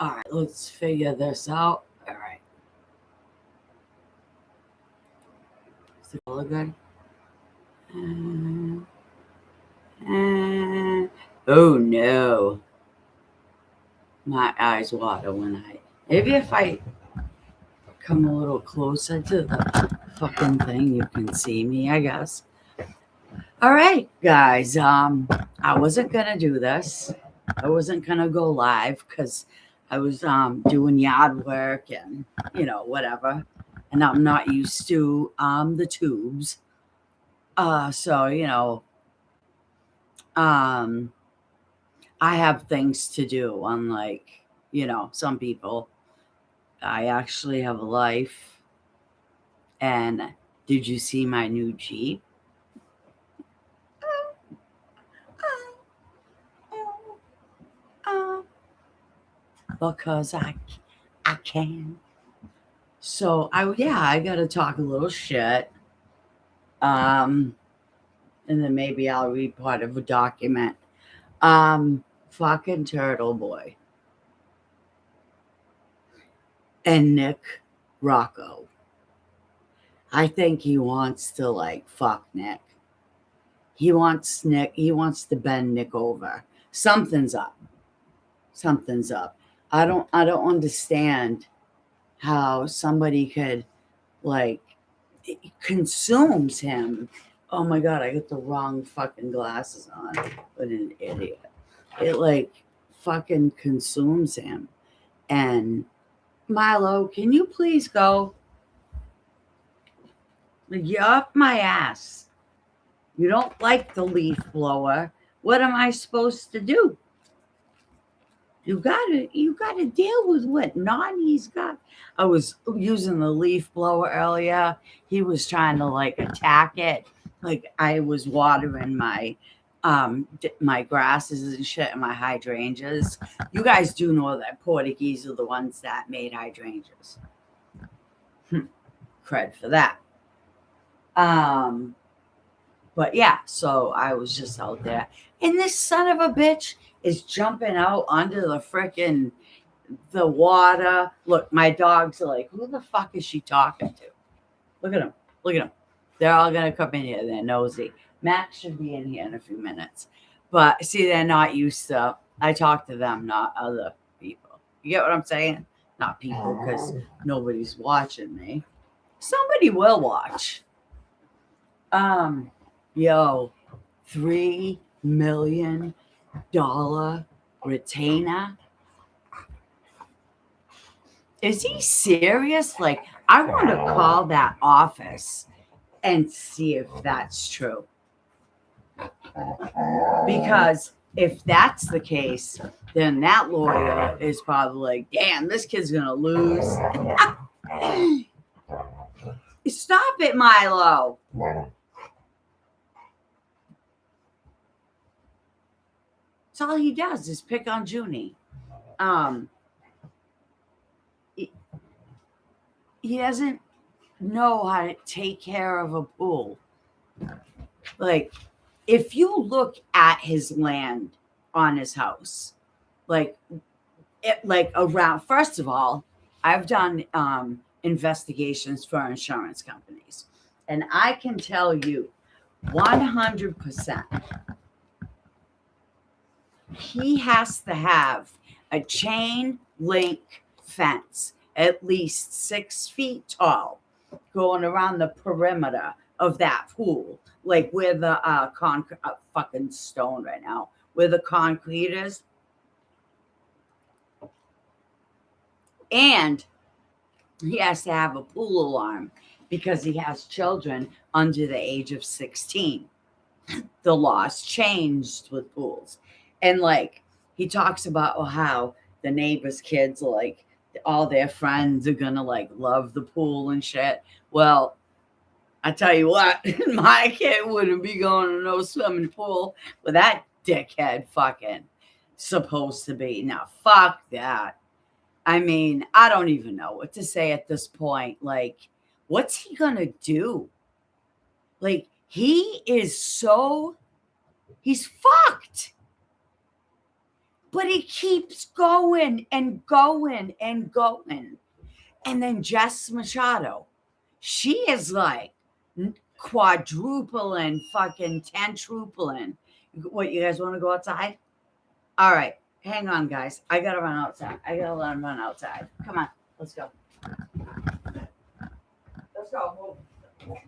All right, let's figure this out. All right. Is the color good? Uh, oh no. My eyes water when I. Maybe if I come a little closer to the fucking thing, you can see me, I guess. All right, guys. I wasn't gonna do this. I wasn't gonna go live because I was doing yard work and whatever, and I'm not used to the tubes. So um, I have things to do. Unlike some people, I actually have a life. And did you see my new Jeep? Because I can. So I gotta talk a little shit. Um, and then maybe I'll read part of a document. Um, Fucking Turtle Boy and Nick Rocco. I think he wants to like fuck Nick. He wants Nick. He wants to bend Nick over. Something's up. Something's up. I don't understand how somebody could like it consumes him. Oh my god, I got the wrong fucking glasses on. What an idiot. It like fucking consumes him. And Milo, can you please go? Like, you're up my ass. You don't like the leaf blower. What am I supposed to do? You gotta deal with what Nani's got. I was using the leaf blower earlier. He was trying to like attack it. Like I was watering my grasses and shit and my hydrangeas. You guys do know that Portuguese are the ones that made hydrangeas. Cred for that. Um but yeah, so I was just out there. And this son of a bitch is jumping out onto the water. Look, my dogs are like, who the fuck is she talking to? Look at them. Look at them. They're all gonna come in here. They're nosy. Max should be in here in a few minutes. But see, they're not used to I talk to them, not other people. You get what I'm saying? Not people because nobody's watching me. Somebody will watch. Um, yo, $3 million retainer. Is he serious? Like, I want to call that office and see if that's true. Because if that's the case, then that lawyer is probably like, damn, this kid's going to lose. Stop it, Milo. That's all he does is pick on Junie. He doesn't know how to take care of a pool. Like, if you look at his land on his house, like around. First of all, I've done investigations for insurance companies, and I can tell you, 100%, he has to have a chain link fence at least 6 feet tall going around the perimeter of that pool, like where the concrete, fucking stone right now, where the concrete is. And he has to have a pool alarm because he has children under the age of 16. The laws changed with pools. And like he talks about how the neighbors' kids, like all their friends are gonna like love the pool and shit. Well, I tell you what, my kid wouldn't be going to no swimming pool with that dickhead fucking supposed to be. Now, fuck that. I mean, I don't even know what to say at this point. Like, what's he gonna do? Like, he's fucked. But he keeps going and going and going. And then Jess Machado, she is like quadrupling, fucking tentrupling. What, you guys want to go outside? All right. Hang on, guys. I got to run outside. I got to let him run outside. Come on. Let's go. Let's go. Can't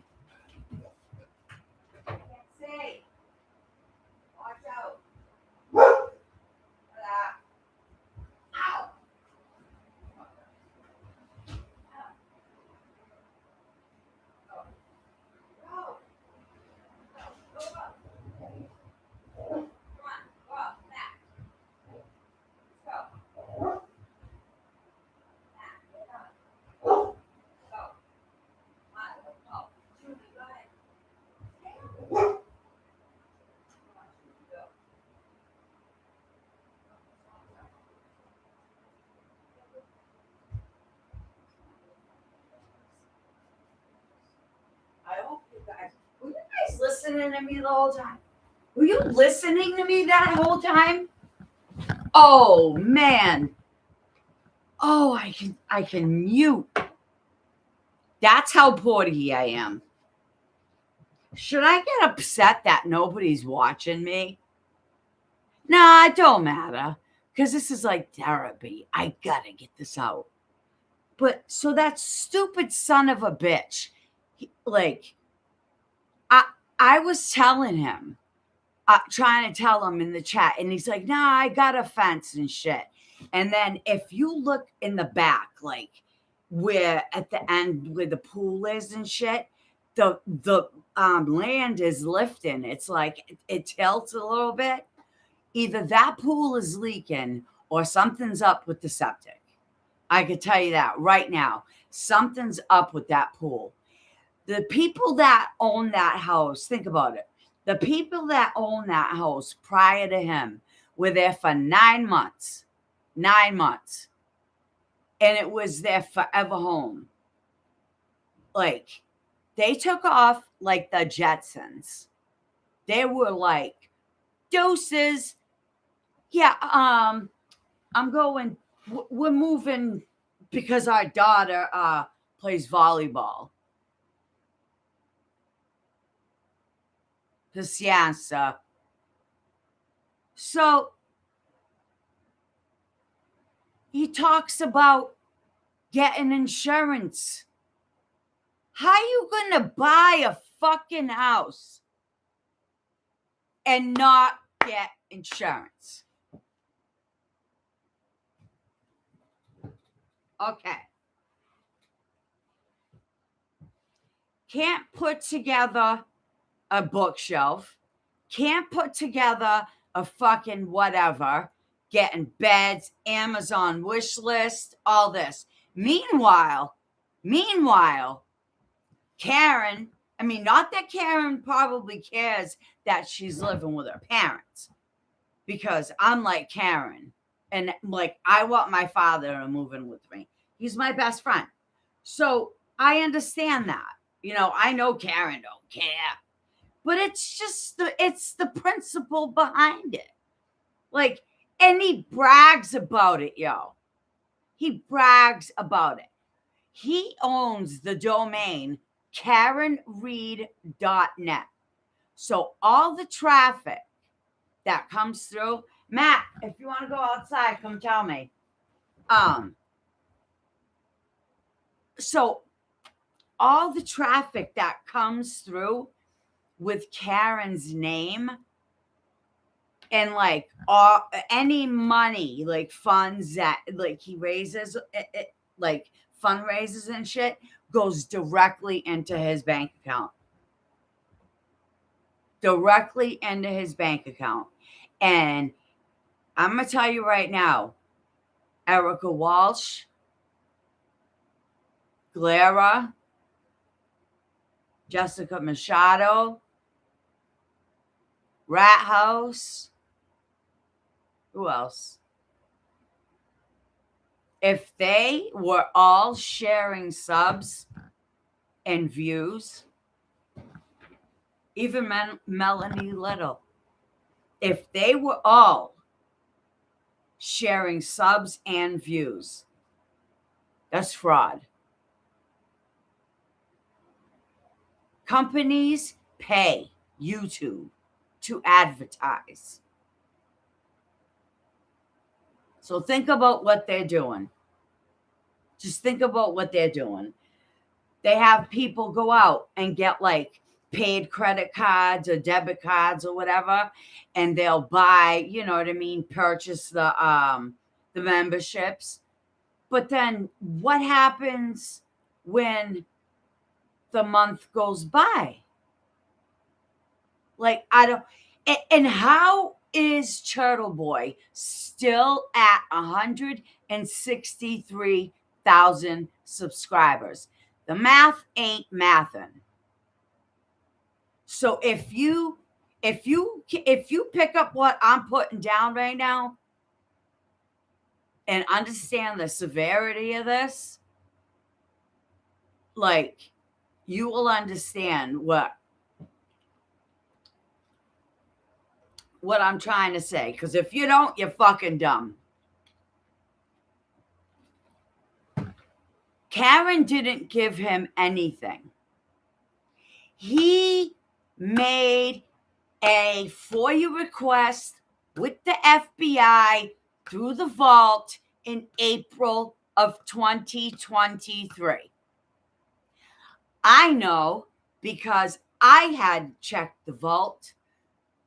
see. Watch out. Ow. Go. Go up. Come on. Go up. Back. Let's go. Back. Get up. Go. Come on. Let's go. Julie, go ahead. Stay up. Come on, Julie, go. I hope you guys. Were you guys listening to me the whole time? Were you listening to me that whole time? Oh man. Oh, I can mute. That's how porty I am. Should I get upset that nobody's watching me? Nah, it don't matter. Because this is like therapy. I gotta get this out. But so that stupid son of a bitch, I was telling him, trying to tell him in the chat, and he's like, nah, I got a fence and shit. And then if you look in the back, like where at the end where the pool is and shit, the land is lifting. It's like it tilts a little bit. Either that pool is leaking or something's up with the septic. I could tell you that right now. Something's up with that pool. The people that own that house, think about it. The people that own that house prior to him were there for 9 months. 9 months. And it was their forever home. Like, they took off like the Jetsons. They were like, deuces. Yeah, I'm going, we're moving because our daughter plays volleyball. Paciencia. So he talks about getting insurance. How you gonna buy a fucking house and not get insurance? Okay. Can't put together a bookshelf. Can't put together a fucking whatever. Getting beds, Amazon wish list, all this. Meanwhile, Karen, I mean, not that Karen probably cares that she's living with her parents, because I'm like Karen, and like I want my father to move in with me. He's my best friend. So I understand that. You know, I know Karen don't care. But it's just it's the principle behind it. Like, and he brags about it, yo. He brags about it. He owns the domain KarenReed.net. So all the traffic that comes through, Matt, if you want to go outside, come tell me. So all the traffic that comes through with Karen's name and like any money, like funds that like he raises, like fundraisers and shit, goes directly into his bank account. Directly into his bank account. And I'm going to tell you right now, Erica Walsh, Glara, Jessica Machado, Rat House. Who else? If they were all sharing subs and views, even Melanie Little, if they were all sharing subs and views. That's fraud. Companies pay YouTube to advertise. So think about what they're doing. Just think about what they're doing. They have people go out and get like paid credit cards or debit cards or whatever, and they'll buy, you know what I mean, purchase the memberships. But then what happens when the month goes by? Like, I don't, and how is Turtle Boy still at 163,000 subscribers? The math ain't mathin'. So if you pick up what I'm putting down right now and understand the severity of this, like, you will understand what I'm trying to say. Because if you don't, you're fucking dumb. Karen didn't give him anything. He made a FOIA request with the FBI through the vault in April of 2023. I know because I had checked the vault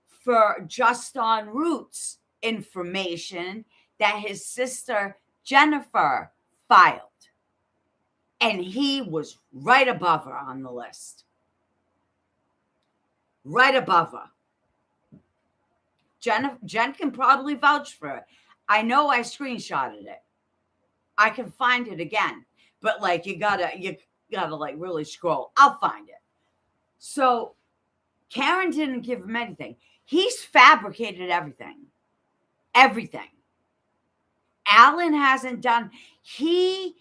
for Just on Roots information that his sister Jennifer filed. And he was right above her on the list. Right above her. Jen can probably vouch for it. I know I screenshotted it. I can find it again. But like you gotta like really scroll. I'll find it. So Karen didn't give him anything. He's fabricated everything. Everything. Alan hasn't done. He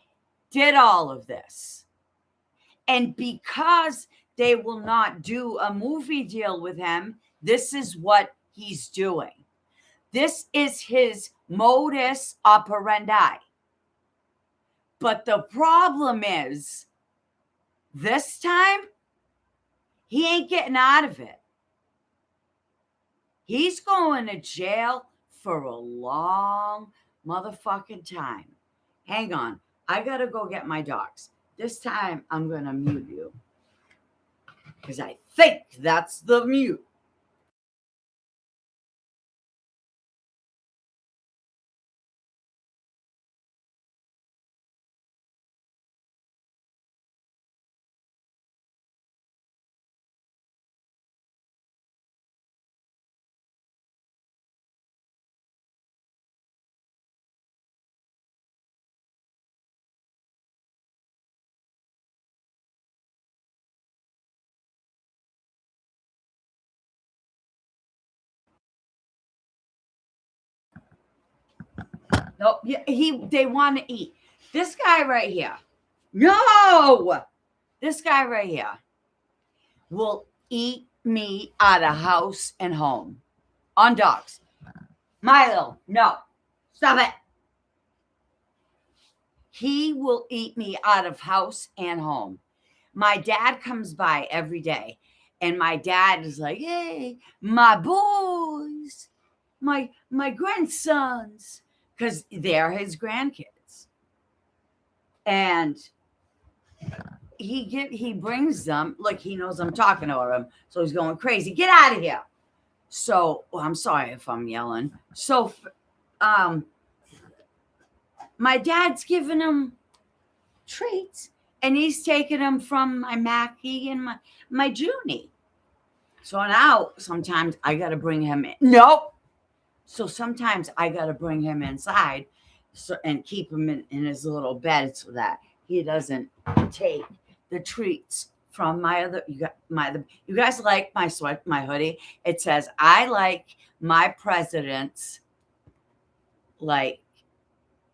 did all of this. And because they will not do a movie deal with him, this is what he's doing. This is his modus operandi. But the problem is, this time, he ain't getting out of it. He's going to jail for a long motherfucking time. Hang on. I got to go get my dogs. This time, I'm going to mute you. Because I think that's the mute. Nope. They want to eat. This guy right here. No! This guy right here will eat me out of house and home. On dogs. Milo, no. Stop it. He will eat me out of house and home. My dad comes by every day, and my dad is like, hey, my boys, my grandsons, because they're his grandkids. And he brings them, like he knows I'm talking to him, so he's going crazy. Get out of here. So, well, I'm sorry if I'm yelling. So, my dad's giving him treats, and he's taking them from my Mackie and my Junie. So now sometimes I got to bring him in. Nope. So sometimes I got to bring him inside and keep him in his little bed so that he doesn't take the treats from my other. You guys like my hoodie? It says, I like my presidents like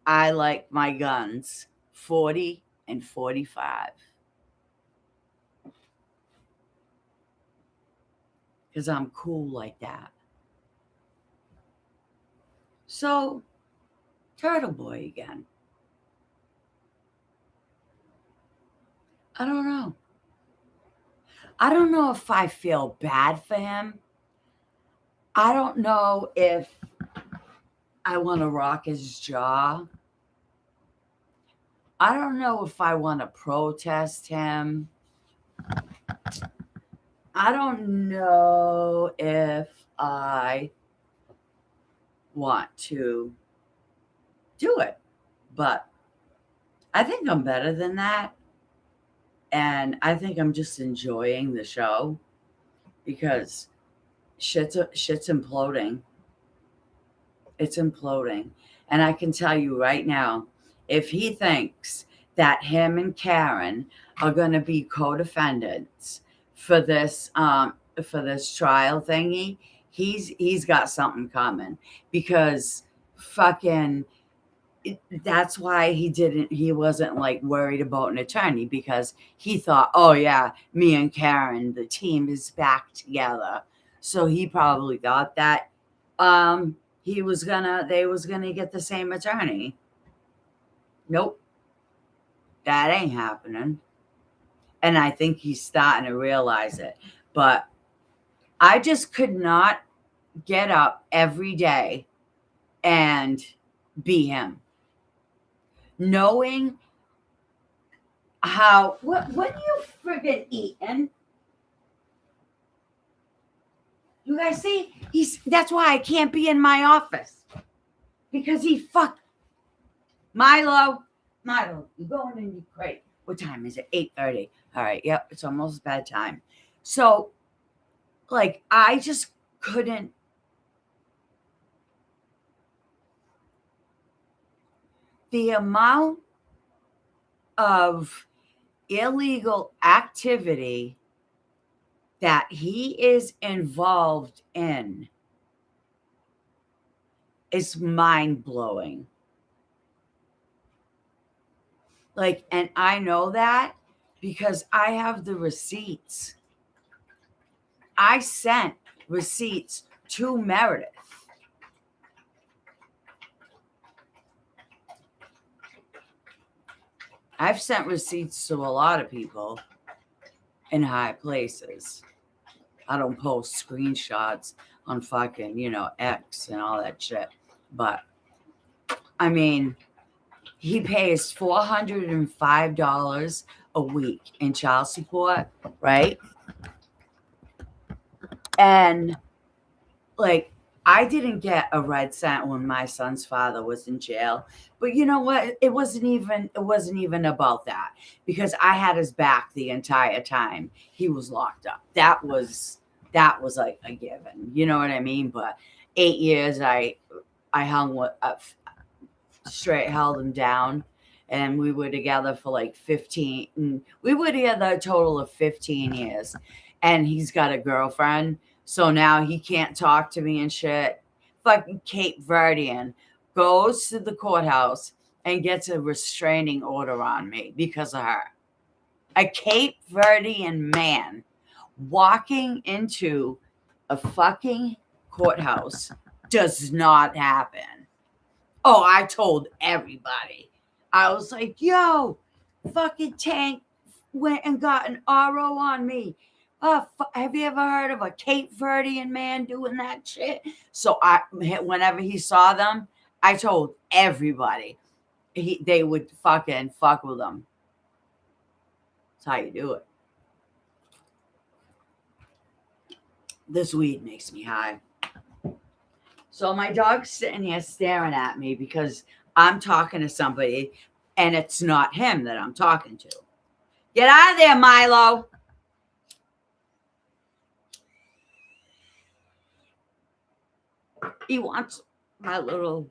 I like my guns, 40 and 45. Because I'm cool like that. So Turtle Boy again. I don't know. I don't know if I feel bad for him. I don't know if I want to rock his jaw. I don't know if I want to protest him. I don't know if I want to do it, but I think I'm better than that. And I think I'm just enjoying the show because shit's imploding. It's imploding. And I can tell you right now, if he thinks that him and Karen are going to be co-defendants for this trial thingy, he's got something coming because fucking that's why he wasn't like worried about an attorney because he thought, oh yeah, me and Karen, the team is back together. So he probably thought that they was gonna get the same attorney. Nope, that ain't happening. And I think he's starting to realize it. But I just could not get up every day and be him. Knowing how what you friggin' eating? You guys see? That's why I can't be in my office. Because he fucked Milo, you going in your crate. What time is it? 8:30. All right, yep, it's almost bedtime. So, like, I just couldn't. The amount of illegal activity that he is involved in is mind-blowing. Like, and I know that because I have the receipts. I sent receipts to Meredith. I've sent receipts to a lot of people in high places. I don't post screenshots on fucking, X and all that shit. But, I mean, he pays $405 a week in child support, right? And, like, I didn't get a red cent when my son's father was in jail. But you know what? It wasn't even about that because I had his back the entire time he was locked up. That was like a given. You know what I mean? But 8 years I hung with straight held him down, and we were together for like 15. We were together a total of 15 years, and he's got a girlfriend. So now he can't talk to me and shit. Fucking Cape Verdean goes to the courthouse and gets a restraining order on me because of her. A Cape Verdean man walking into a fucking courthouse does not happen. Oh, I told everybody. I was like, yo, fucking Tank went and got an RO on me. Have you ever heard of a Cape Verdean man doing that shit? So whenever he saw them, I told everybody they would fucking fuck with them. That's how you do it. This weed makes me high. So my dog's sitting here staring at me because I'm talking to somebody and it's not him that I'm talking to. Get out of there, Milo. He wants my little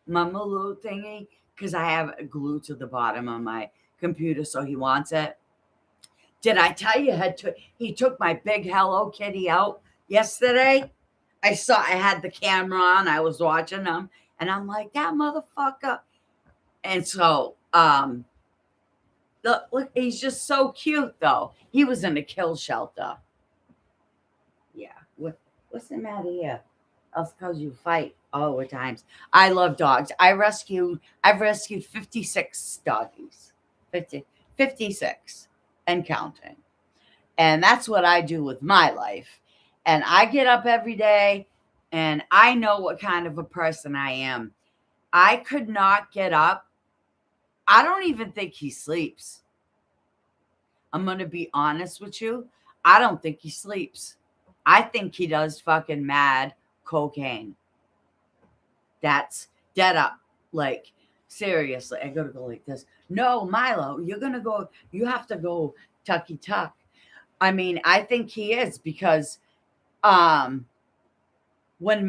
thingy because I have it glued to the bottom of my computer, so he wants it. Did I tell you he took my big Hello Kitty out yesterday? I had the camera on, I was watching him, and I'm like, that motherfucker. And so, look, he's just so cute, though. He was in a kill shelter. Yeah. What's the matter here? Else because you fight. Oh, at times. I love dogs. I've rescued 56 doggies. 56 and counting. And that's what I do with my life. And I get up every day and I know what kind of a person I am. I could not get up. I don't even think he sleeps. I'm going to be honest with you. I don't think he sleeps. I think he does fucking mad cocaine. That's dead up. Like, seriously, I gotta go like this. No, Milo, you have to go tucky tuck. I mean, I think he is because um when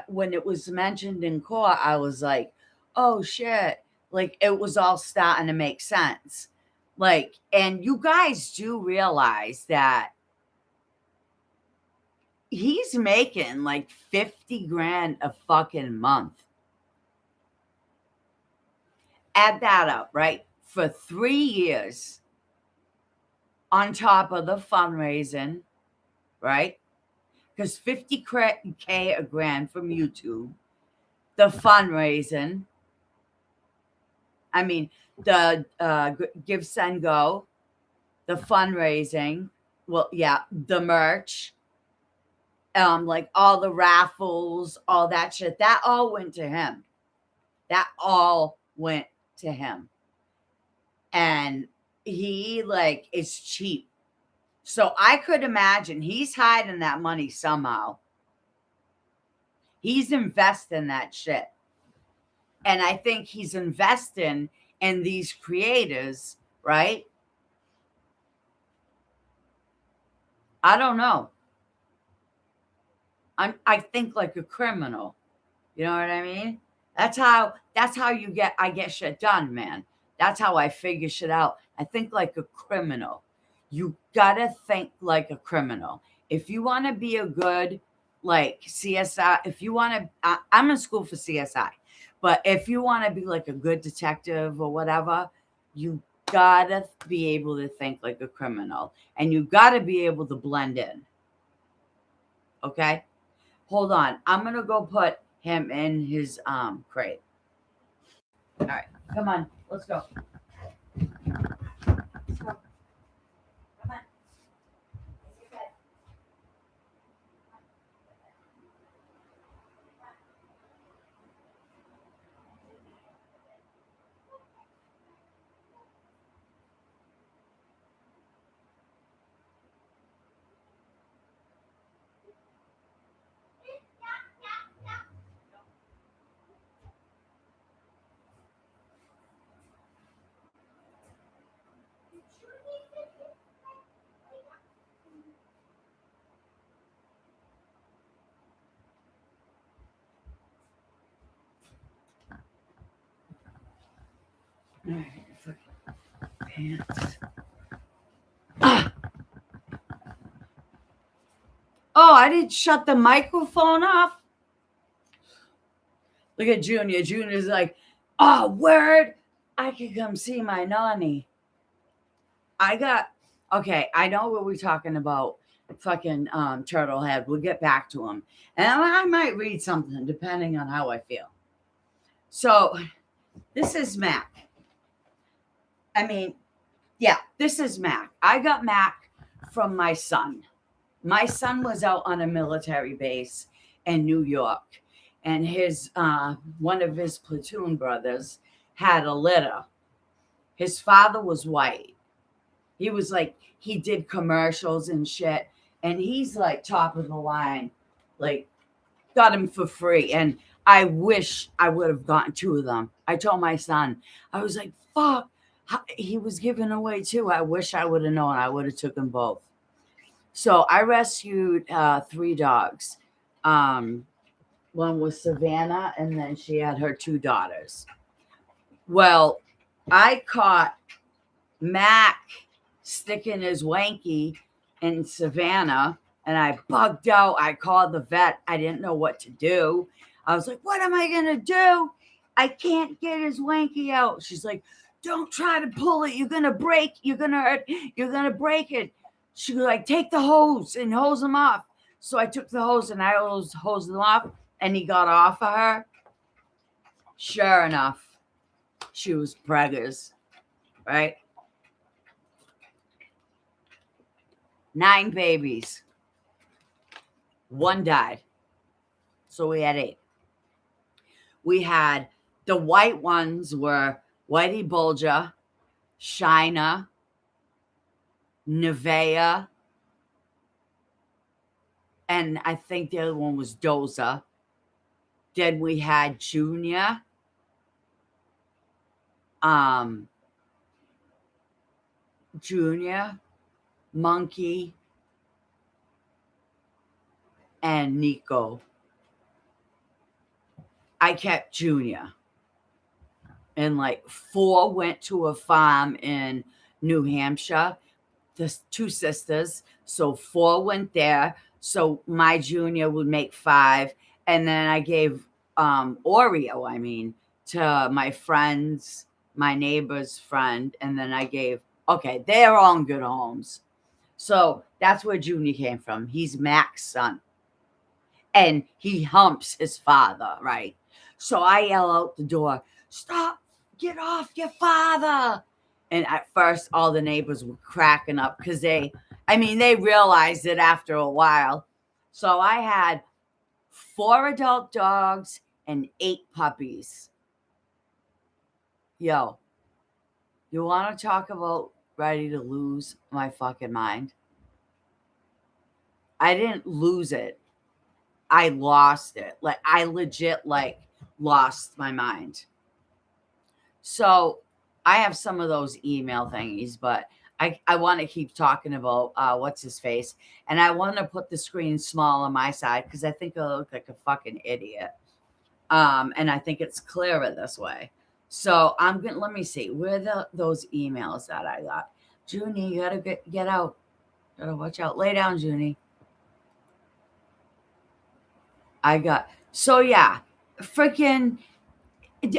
when it was mentioned in court, I was like, oh shit. Like it was all starting to make sense. Like, and you guys do realize that he's making like 50 grand a fucking month. Add that up, right? For 3 years on top of the fundraising, right? Because 50K a grand from YouTube, the fundraising, I mean, the Give, Send, Go, the fundraising, well, yeah, the merch, like all the raffles, all that shit, that all went to him. That all went to him. And he like is cheap. So I could imagine he's hiding that money somehow. He's investing that shit. And I think he's investing in these creators, right? I don't know. I think like a criminal. You know what I mean? That's how I get shit done, man. That's how I figure shit out. I think like a criminal. You gotta think like a criminal. If you want to be a good like CSI, if you want to, I'm in school for CSI, but if you want to be like a good detective or whatever, you gotta be able to think like a criminal, and you gotta be able to blend in. Okay, hold on. I'm gonna go put him in his crate. All right, come on, let's go. Let's go. Come on. All right, pants. Ah. Oh, I didn't shut the microphone off. Look at Junior. Junior's like, oh, word. I could come see my nanny. Okay, I know what we're talking about. Fucking Turtlehead. We'll get back to him. And I might read something depending on how I feel. So this is Mac. I mean, yeah, this is Mac. I got Mac from my son. My son was out on a military base in New York, and his one of his platoon brothers had a litter. His father was white. He was like, he did commercials and shit, and he's like top of the line, like got him for free. And I wish I would have gotten two of them. I told my son, I was like, fuck, he was giving away two. I wish I would have known. I would have took them both. So I rescued 3 dogs. One was Savannah, and then she had her 2 daughters. Well, I caught Mac sticking his wanky in Savannah, and I bugged out. I called the vet. I didn't know what to do. I was like, what am I going to do? I can't get his wanky out. She's like, don't try to pull it. You're going to break. You're going to hurt. You're going to break it. She was like, take the hose and hose them off. So I took the hose and I hosed them off. and he got off of her. Sure enough, she was preggers, right? 9 babies. 1 died. So we had 8. We had the white ones were Whitey Bulger, Shina, Nevaeh, and I think the other one was Doza. Then we had Junior, Junior, Monkey, and Nico. I kept Junior. And like 4 went to a farm in New Hampshire. The 2 sisters. So 4 went there. So my Junior would make 5. And then I gave Oreo, to my friends, my neighbor's friend. And then I gave, okay, they're all in good homes. So that's where Junior came from. He's Mac's son. And he humps his father, right? So I yell out the door, stop, get off your father. And at first, all the neighbors were cracking up because they realized it after a while. So I had 4 adult dogs and 8 puppies. Yo, you want to talk about ready to lose my fucking mind? I didn't lose it. I lost it. Like, I legit, lost my mind. So I have some of those email thingies, but I want to keep talking about what's his face. And I want to put the screen small on my side because I think I look like a fucking idiot. And I think it's clearer this way. So let me see. Where are those emails that I got? Junie, you gotta get out. Gotta watch out. Lay down, Junie. Freaking,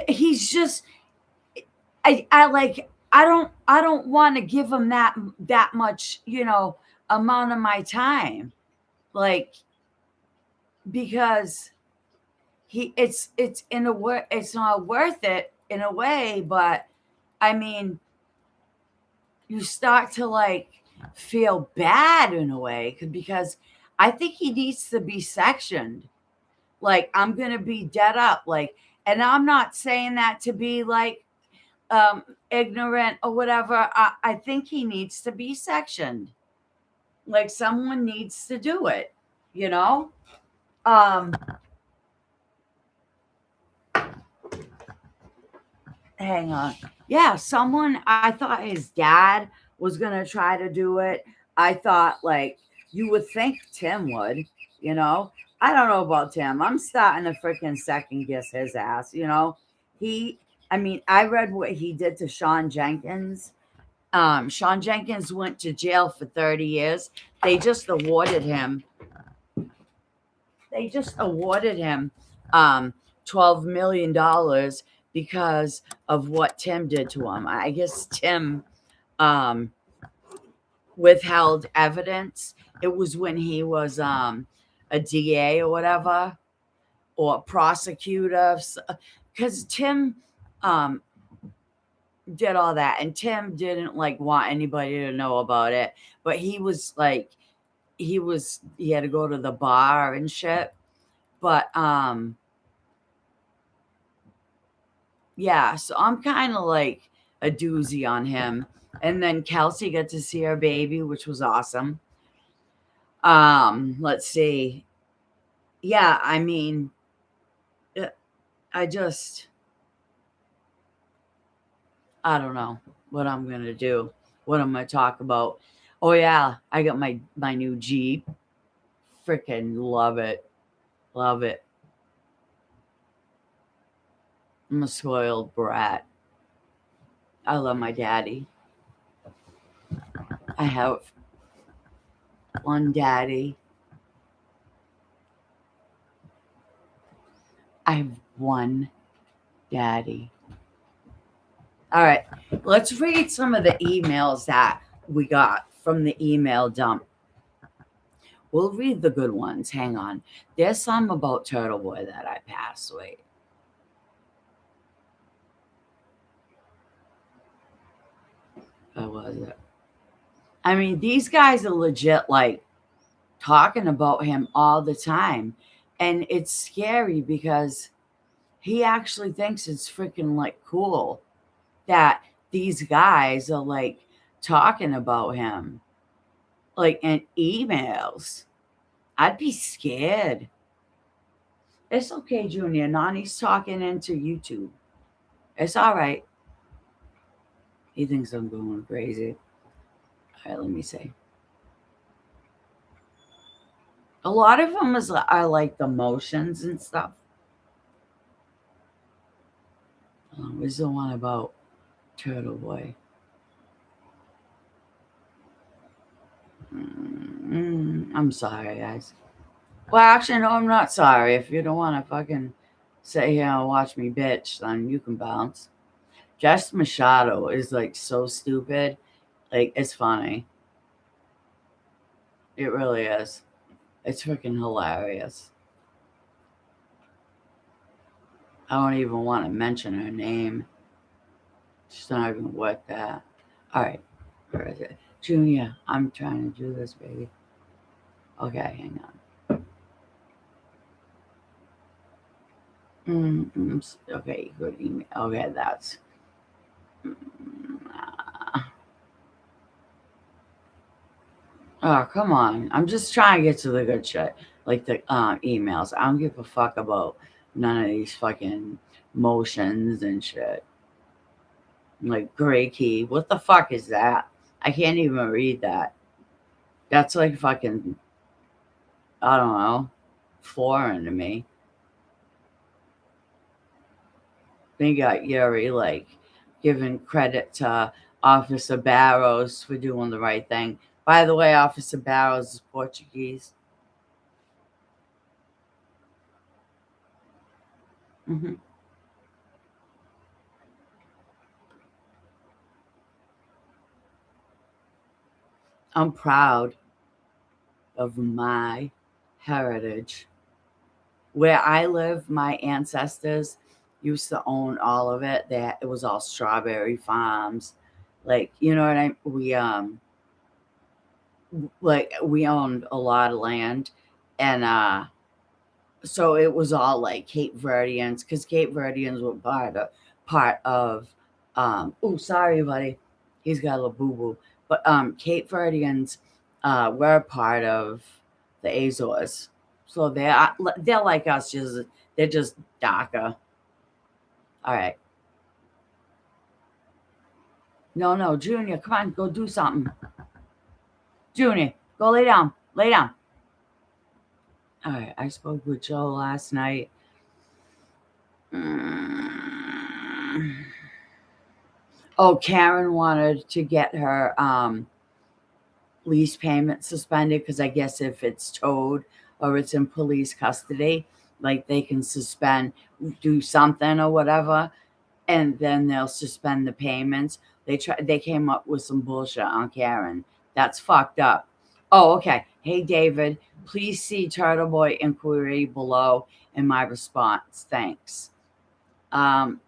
he's just, I don't want to give him that much, amount of my time, because it's not worth it in a way, but you start to feel bad in a way because I think he needs to be sectioned. I'm gonna be dead up, and I'm not saying that to be ignorant or whatever. I think he needs to be sectioned. Someone needs to do it, hang on. Yeah, I thought his dad was gonna try to do it. I thought you would think Tim would, I don't know about Tim. I'm starting to freaking second guess his ass, I read what he did to Sean Jenkins. Sean Jenkins went to jail for 30 years. They just awarded him $12 million because of what Tim did to him. I guess Tim withheld evidence. It was when he was a DA or whatever, or a prosecutor, because Tim did all that, and Tim didn't want anybody to know about it, but he had to go to the bar and shit. But yeah, so I'm kind of a doozy on him. And then Kelsey got to see her baby, which was awesome. Let's see. Yeah, I don't know what I'm going to do, what I'm going to talk about. Oh yeah, I got my new Jeep. Freaking love it. Love it. I'm a spoiled brat. I love my daddy. I have one daddy. I have one daddy. All right, let's read some of the emails that we got from the email dump. We'll read the good ones. Hang on. There's some about Turtle Boy that I passed. Wait. What was it? I mean, these guys are legit like talking about him all the time. And it's scary because he actually thinks it's freaking like cool that these guys are like talking about him like in emails. I'd be scared. It's okay, Junior. Nani's talking into YouTube. It's all right. He thinks I'm going crazy. All right, let me see. A lot of them are like the motions and stuff. Where's the one about Turtle Boy? I'm sorry, guys. Well, actually, no, I'm not sorry. If you don't want to fucking sit here and watch me bitch, then you can bounce. Jess Machado is like so stupid. Like, it's funny. It really is. It's freaking hilarious. I don't even want to mention her name. She's not even worth that. All right. Where is it? Junior, I'm trying to do this, baby. Okay, hang on. Okay, good email. Okay, that's. Oh, come on. I'm just trying to get to the good shit. Like the emails. I don't give a fuck about none of these fucking motions and shit. Like gray key. What the fuck is that? I can't even read that. That's like fucking, I don't know, foreign to me. They got Yuri like giving credit to Officer Barrows for doing the right thing. By the way, Officer Barrows is Portuguese. hmm I'm proud of my heritage. Where I live, my ancestors used to own all of it. That it was all strawberry farms. Like, you know what we owned a lot of land, and so it was all like Cape Verdeans, because Cape Verdeans were part of oh, sorry buddy, he's got a little boo-boo, but Cape Verdeans were part of the Azores, so they're like us, just they're just darker. All right, no, Junior, come on, go do something. Junior, go lay down. All right, I spoke with Joe last night. Mm. Oh, Karen wanted to get her lease payment suspended because I guess if it's towed or it's in police custody, like they can suspend, do something or whatever, and then they'll suspend the payments. They came up with some bullshit on Karen. That's fucked up. Oh, okay. Hey David, please see Turtle Boy inquiry below in my response. Thanks. Um,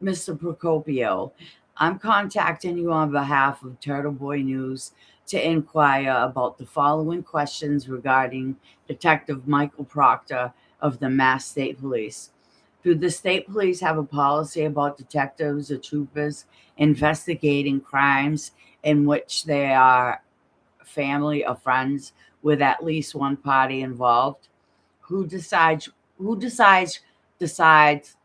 Mr. Procopio, I'm contacting you on behalf of Turtle Boy News to inquire about the following questions regarding Detective Michael Proctor of the Mass State Police. Do the state police have a policy about detectives or troopers investigating crimes in which they are family or friends with at least one party involved? Who decides who decides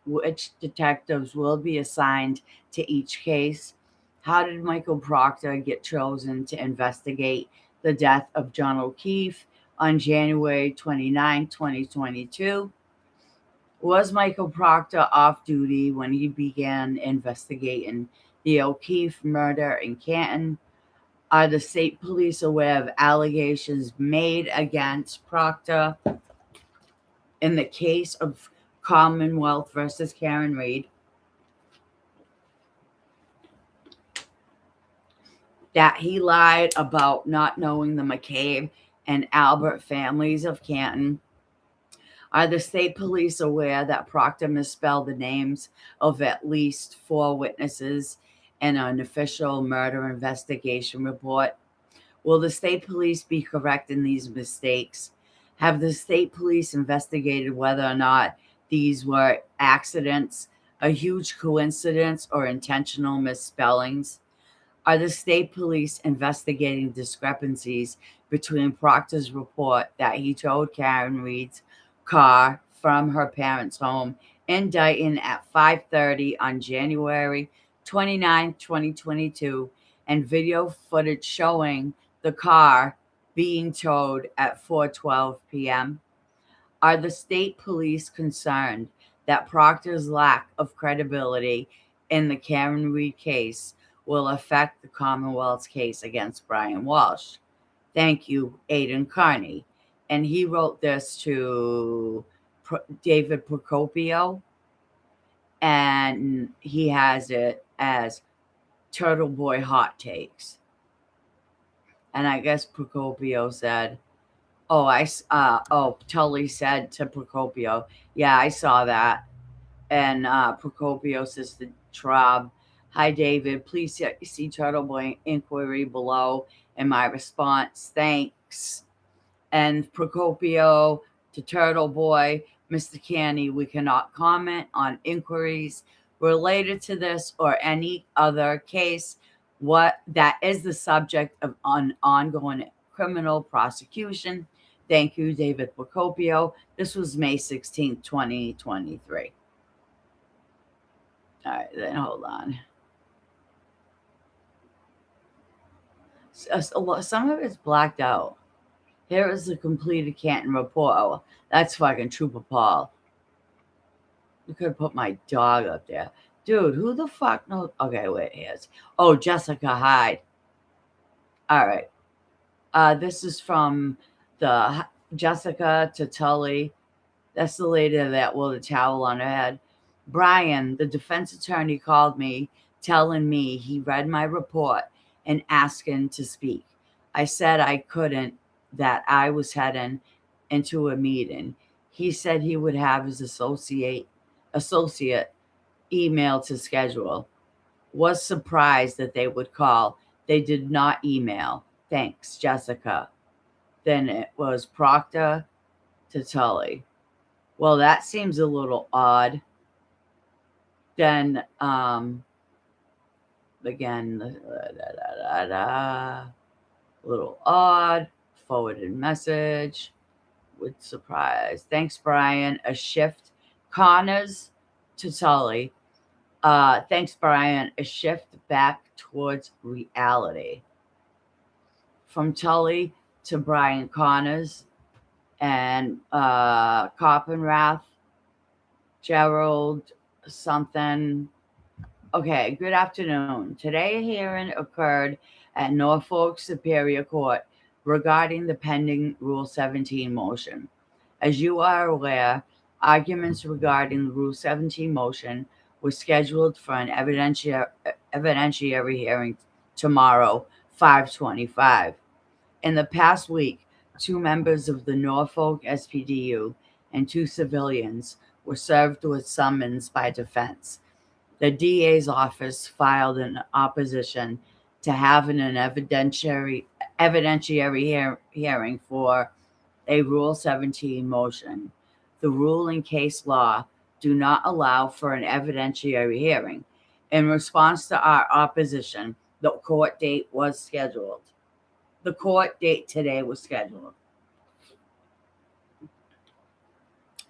which detectives will be assigned to each case? How did Michael Proctor get chosen to investigate the death of John O'Keefe on January 29, 2022? Was Michael Proctor off duty when he began investigating the O'Keefe murder in Canton? Are the state police aware of allegations made against Proctor in the case of Commonwealth versus Karen Reed that he lied about not knowing the McCabe and Albert families of Canton. Are the state police aware that Proctor misspelled the names of at least 4 witnesses in an official murder investigation report? Will the state police be correcting these mistakes? Have the state police investigated whether or not these were accidents, a huge coincidence, or intentional misspellings? Are the state police investigating discrepancies between Proctor's report that he towed Karen Reed's car from her parents' home in Dayton at 5:30 on January 29, 2022, and video footage showing the car being towed at 4:12 p.m.? Are the state police concerned that Proctor's lack of credibility in the Karen Reed case will affect the Commonwealth's case against Brian Walsh? Thank you, Aidan Carney. And he wrote this to David Procopio, and he has it as Turtle Boy Hot Takes. And I guess Procopio said, Tully said to Procopio, yeah, I saw that. And Procopio says to Traub, hi, David, please see Turtle Boy inquiry below. And my response, thanks. And Procopio to Turtle Boy, Mr. Canny, we cannot comment on inquiries related to this or any other case. What that is the subject of an ongoing criminal prosecution. Thank you, David Procopio. This was May 16th, 2023. All right, then hold on. Some of it's blacked out. Here is the completed Canton report. Oh, that's fucking Trooper Paul. You could have put my dog up there. Dude, who the fuck knows? Okay, wait, here's. Oh, Jessica Hyde. All right. This is from the Jessica to Tully. That's the lady that wore the towel on her head. Brian, the defense attorney, called me telling me he read my report and asking to speak. I said I couldn't, that I was heading into a meeting. He said he would have his associate email to schedule. Was surprised that they would call. They did not email. Thanks, Jessica. Then it was Proctor to Tully. Well, that seems a little odd. Then, again, a little odd. Forwarded message with surprise. Thanks, Brian. A shift. Connors to Tully. Thanks, Brian. A shift back towards reality. From Tully to Brian Connors and Coppenrath, Gerald something. Okay, good afternoon. Today a hearing occurred at Norfolk Superior Court regarding the pending Rule 17 motion. As you are aware, arguments regarding the Rule 17 motion were scheduled for an evidentiary hearing tomorrow, 5/25. In the past week, 2 members of the Norfolk SPDU and 2 civilians were served with summons by defense. The DA's office filed an opposition to having an evidentiary hearing for a Rule 17 motion. The rule and case law do not allow for an evidentiary hearing. In response to our opposition, the court date was scheduled. The court date today was scheduled.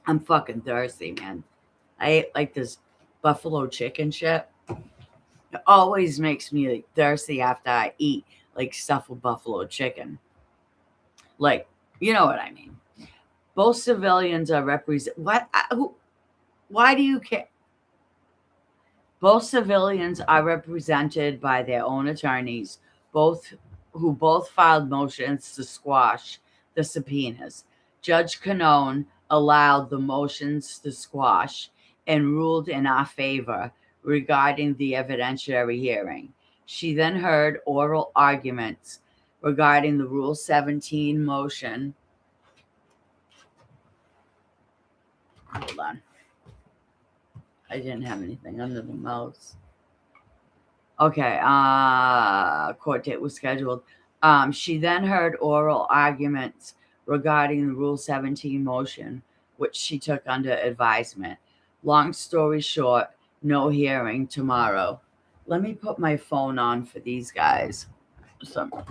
I'm fucking thirsty, man. I ate like this buffalo chicken shit. It always makes me like thirsty after I eat like stuff with buffalo chicken. Like, you know what I mean. Both civilians are represented. Why do you care? Both civilians are represented by their own attorneys, who both filed motions to squash the subpoenas. Judge Canone allowed the motions to squash and ruled in our favor regarding the evidentiary hearing. She then heard oral arguments regarding the Rule 17 motion. Hold on. I didn't have anything under the mouse. Okay, court date was scheduled. She then heard oral arguments regarding the Rule 17 motion, which she took under advisement. Long story short, no hearing tomorrow. Let me put my phone on for these guys. Something.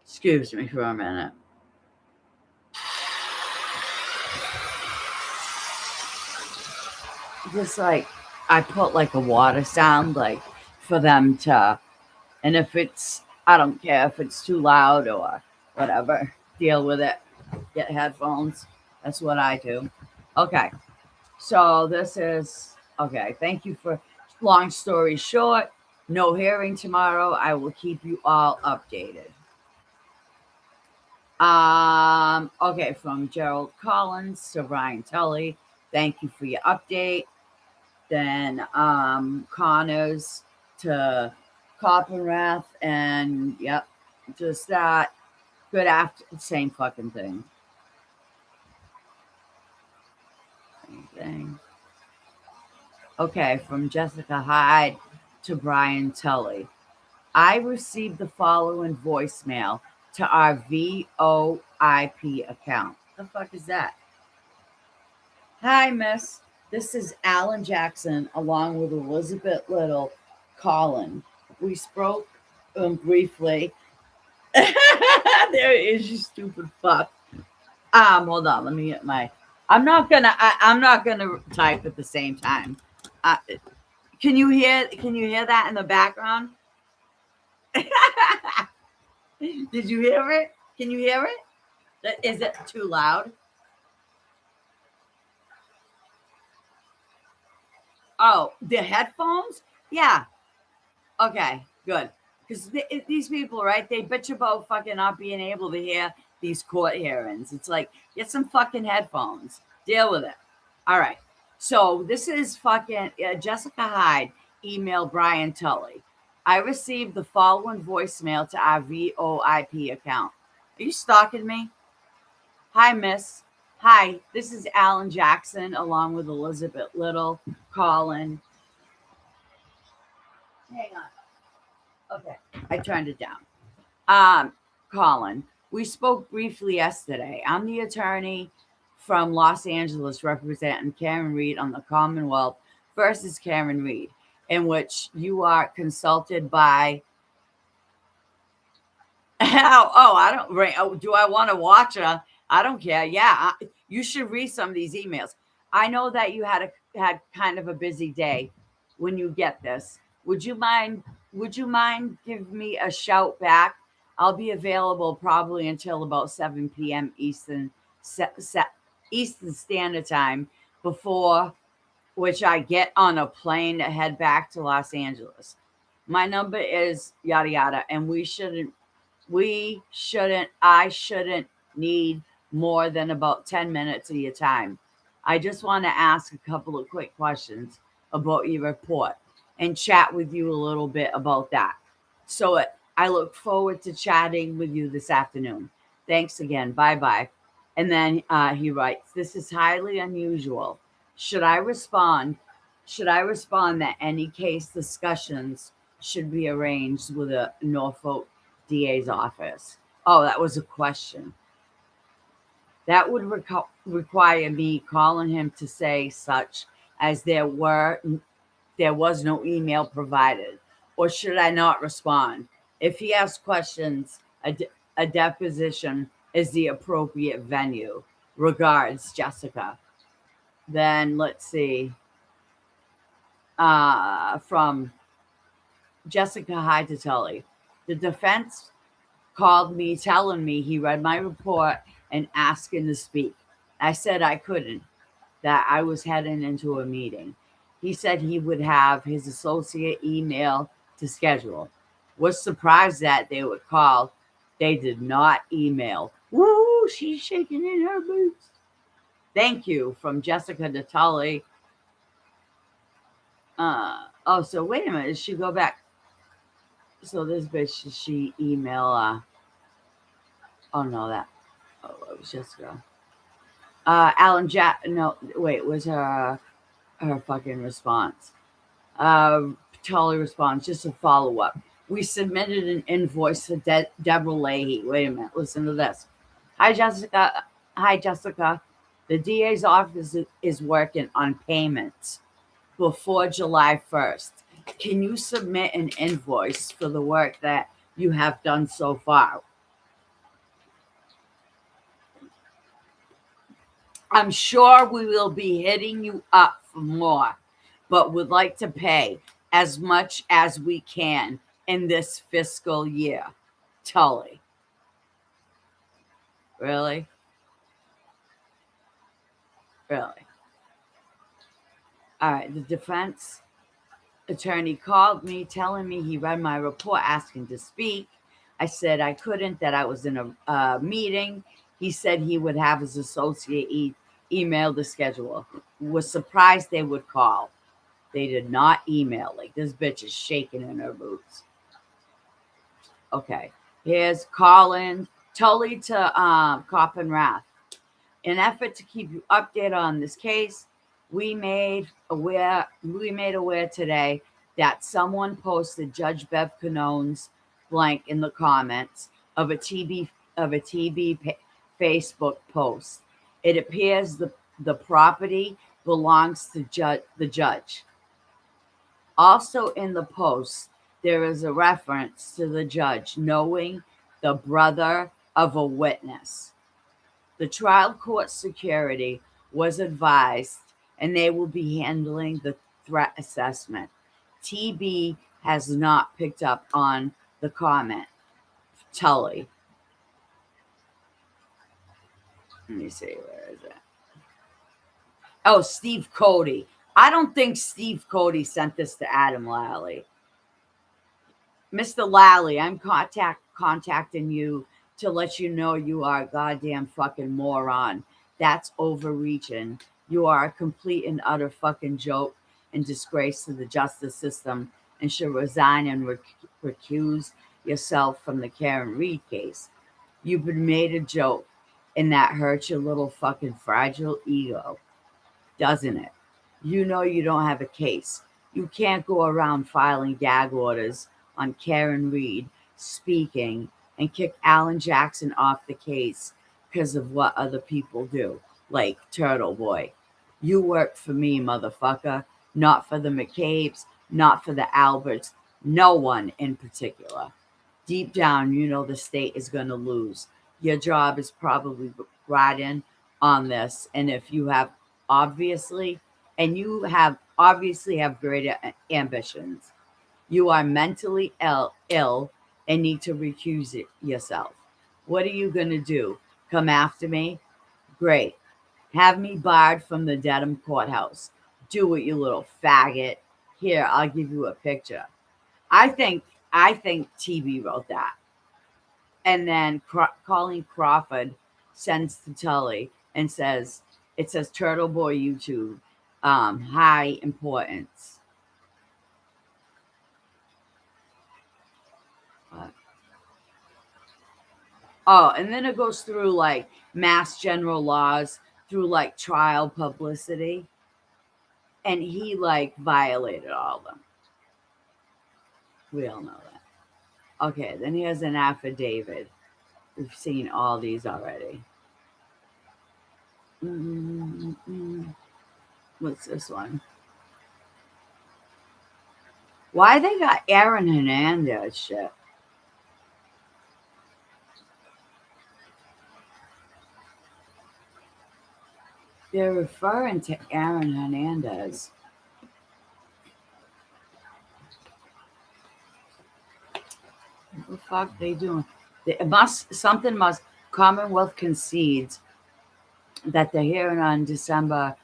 Excuse me for a minute. Just like I put like a water sound, like for them to, and if it's, I don't care if it's too loud or whatever, deal with it. Get headphones. That's what I do. Okay. So this is, okay. Thank you for, long story short, no hearing tomorrow. I will keep you all updated. Okay, from Gerald Collins to Brian Tully. Thank you for your update. Then Connors to Coppenrath, and yep, just that. Good after, same fucking thing. Same thing. Okay, from Jessica Hyde to Brian Tully. I received the following voicemail to our VoIP account. The fuck is that? Hi, miss. This is Alan Jackson along with Elizabeth Little Colin. We spoke briefly. There is, you stupid fuck. Hold on, let me get my, I'm not gonna type at the same time. Can you hear that in the background? Did you hear it? Can you hear it? Is it too loud? Oh, the headphones? Yeah. Okay, good. Because these people, right? They bitch about fucking not being able to hear these court hearings. It's like, get some fucking headphones. Deal with it. All right. So this is fucking Jessica Hyde emailed Brian Tully. I received the following voicemail to our VoIP account. Are you stalking me? Hi, miss. Hi, this is Alan Jackson along with Elizabeth Little, Colin. Hang on. Okay, I turned it down. Colin, we spoke briefly yesterday. I'm the attorney from Los Angeles representing Karen Read on the Commonwealth versus Karen Read, in which you are consulted by. I don't. Do I want to watch it? I don't care. Yeah, you should read some of these emails. I know that you had kind of a busy day when you get this. Would you mind give me a shout back? I'll be available probably until about 7 p.m. Eastern Standard Time, before which I get on a plane to head back to Los Angeles. My number is yada yada, and I shouldn't need more than about 10 minutes of your time. I just want to ask a couple of quick questions about your report and chat with you a little bit about that. So I look forward to chatting with you this afternoon. Thanks again. Bye-bye. And then he writes, this is highly unusual. Should I respond that any case discussions should be arranged with a Norfolk DA's office? Oh, that was a question. That would require me calling him to say such as there was no email provided, or should I not respond? If he asks questions, a deposition is the appropriate venue. Regards, Jessica. Then let's see. From Jessica Hyde to Tully. The defense called me telling me he read my report and asking to speak. I said I couldn't, that I was heading into a meeting. He said he would have his associate email to schedule. Was surprised that they would call They did not email. Woo, she's shaking in her boots. Thank you from Jessica Natali. So wait a minute. Did she go back? So this bitch, she email, oh no, it was Jessica. Alan Jack, no, wait, was her fucking response. Totally responds, just a follow up. We submitted an invoice to Deborah Leahy. Wait a minute, listen to this. Hi, Jessica. Hi, Jessica. The DA's office is working on payments before July 1st. Can you submit an invoice for the work that you have done so far? I'm sure we will be hitting you up for more, but would like to pay as much as we can in this fiscal year. Tully. Really? Really? All right. The defense attorney called me telling me he read my report asking to speak. I said I couldn't, that I was in a meeting. He said he would have his associate email the schedule. Was surprised they would call. They did not email. Like, this bitch is shaking in her boots. Okay. Here's Colin Tully to Coppin Rath. In effort to keep you updated on this case, we made aware today that someone posted Judge Bev Canone's blank in the comments of a TB Facebook post. It appears the property belongs to the judge. Also in the post, there is a reference to the judge knowing the brother of a witness. The trial court security was advised, and they will be handling the threat assessment. TB has not picked up on the comment. Tully. Let me see, where is it? Oh, Steve Cody. I don't think Steve Cody sent this to Adam Lally. Mr. Lally, I'm contacting you to let you know you are a goddamn fucking moron. That's overreaching. You are a complete and utter fucking joke and disgrace to the justice system, and should resign and recuse yourself from the Karen Reed case. You've been made a joke, and that hurts your little fucking fragile ego, doesn't it? You know you don't have a case. You can't go around filing gag orders on Karen Reed speaking and kick Alan Jackson off the case because of what other people do, like Turtle Boy. You work for me, motherfucker, not for the McCabe's, not for the Alberts, no one in particular. Deep down, you know the state is going to lose. Your job is probably riding on this, and if you have obviously have greater ambitions. You are mentally ill and need to recuse yourself. What are you going to do? Come after me? Great. Have me barred from the Dedham courthouse. Do it, you little faggot. Here, I'll give you a picture. I think TB wrote that. And then Colleen Crawford sends to Tully and says, it says Turtle Boy YouTube, high importance. Oh, and then it goes through like mass general laws, through like trial publicity. And he like violated all of them. We all know that. Okay, then here's an affidavit. We've seen all these already. What's this one? Why they got Aaron Hernandez shit? They're referring to Aaron Hernandez. What the fuck they doing? Commonwealth concedes that the hearing on December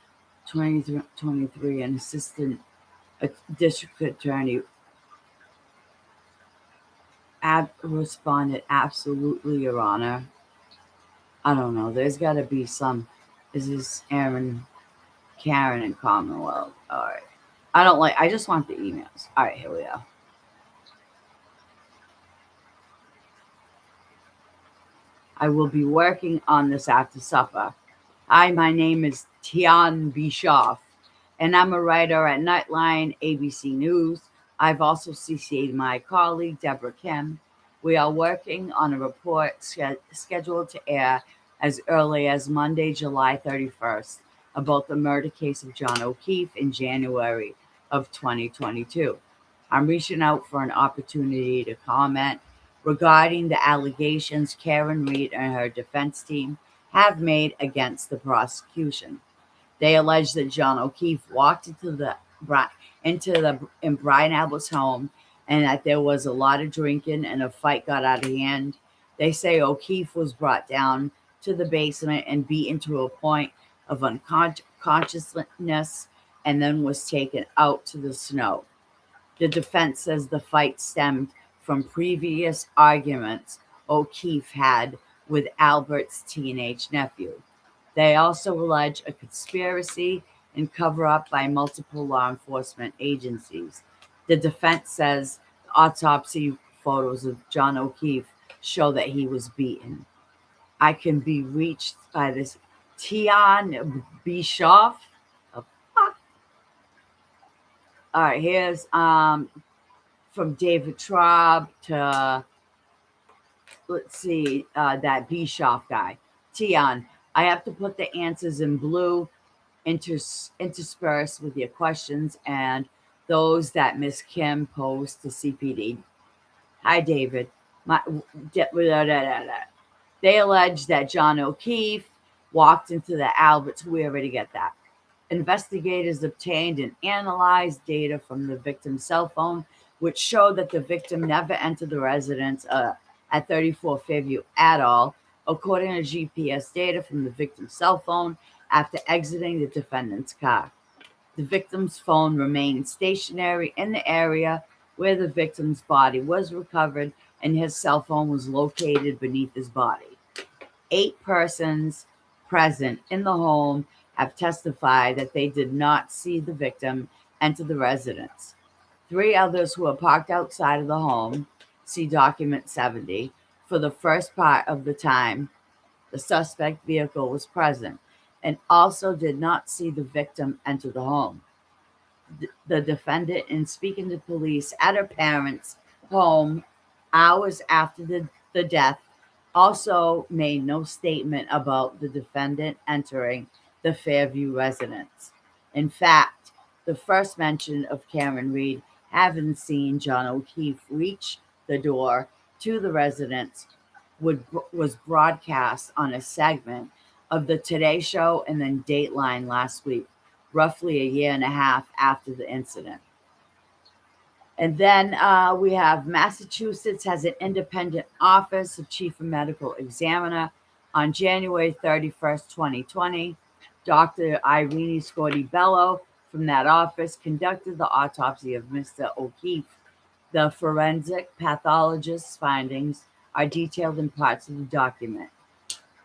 2023, an assistant district attorney Responded, absolutely, Your Honor. I don't know. There's got to be some. Is this Karen and Commonwealth? All right. I don't like. I just want the emails. All right, here we go. I will be working on this after supper. Hi, my name is Tian Bischoff, and I'm a writer at Nightline, ABC News. I've also CC'd my colleague, Deborah Kim. We are working on a report scheduled to air as early as Monday, July 31st, about the murder case of John O'Keefe in January of 2022. I'm reaching out for an opportunity to comment regarding the allegations Karen Reed and her defense team have made against the prosecution. They allege that John O'Keefe walked in Brian Albert's home and that there was a lot of drinking and a fight got out of hand. They say O'Keefe was brought down to the basement and beaten to a point of unconsciousness and then was taken out to the snow. The defense says the fight stemmed from previous arguments O'Keefe had with Albert's teenage nephew. They also allege a conspiracy and cover up by multiple law enforcement agencies. The defense says the autopsy photos of John O'Keefe show that he was beaten. I can be reached by this Tian Bischoff. Oh, fuck. All right, here's from David Traub to, let's see, that Bischoff guy. Tian, I have to put the answers in blue, interspersed with your questions and those that Miss Kim posed to CPD. Hi, David. They allege that John O'Keefe walked into the Alberts. We already get that. Investigators obtained and analyzed data from the victim's cell phone, which showed that the victim never entered the residence at 34 Fairview at all, according to GPS data from the victim's cell phone after exiting the defendant's car. The victim's phone remained stationary in the area where the victim's body was recovered, and his cell phone was located beneath his body. 8 persons present in the home have testified that they did not see the victim enter the residence. 3 others who were parked outside of the home, see document 70, for the first part of the time the suspect vehicle was present, and also did not see the victim enter the home. The defendant, in speaking to police at her parents' home hours after the death, also made no statement about the defendant entering the Fairview residence. In fact, the first mention of Karen Reed having seen John O'Keefe reach the door to the residence was broadcast on a segment of the Today Show and then Dateline last week, roughly a year and a half after the incident. And then we have Massachusetts has an independent office of chief medical examiner. On January 31st, 2020, Dr. Irene Scotti-Bello from that office conducted the autopsy of Mr. O'Keefe. The forensic pathologist's findings are detailed in parts of the document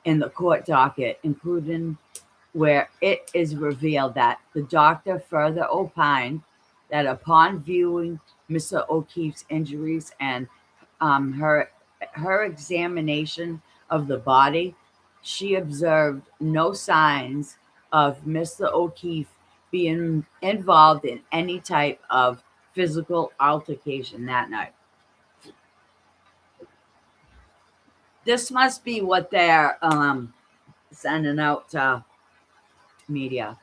in the court docket, including where it is revealed that the doctor further opined that upon viewing Mr. O'Keefe's injuries and her examination of the body, she observed no signs of Mr. O'Keefe being involved in any type of physical altercation that night. This must be what they're sending out to media.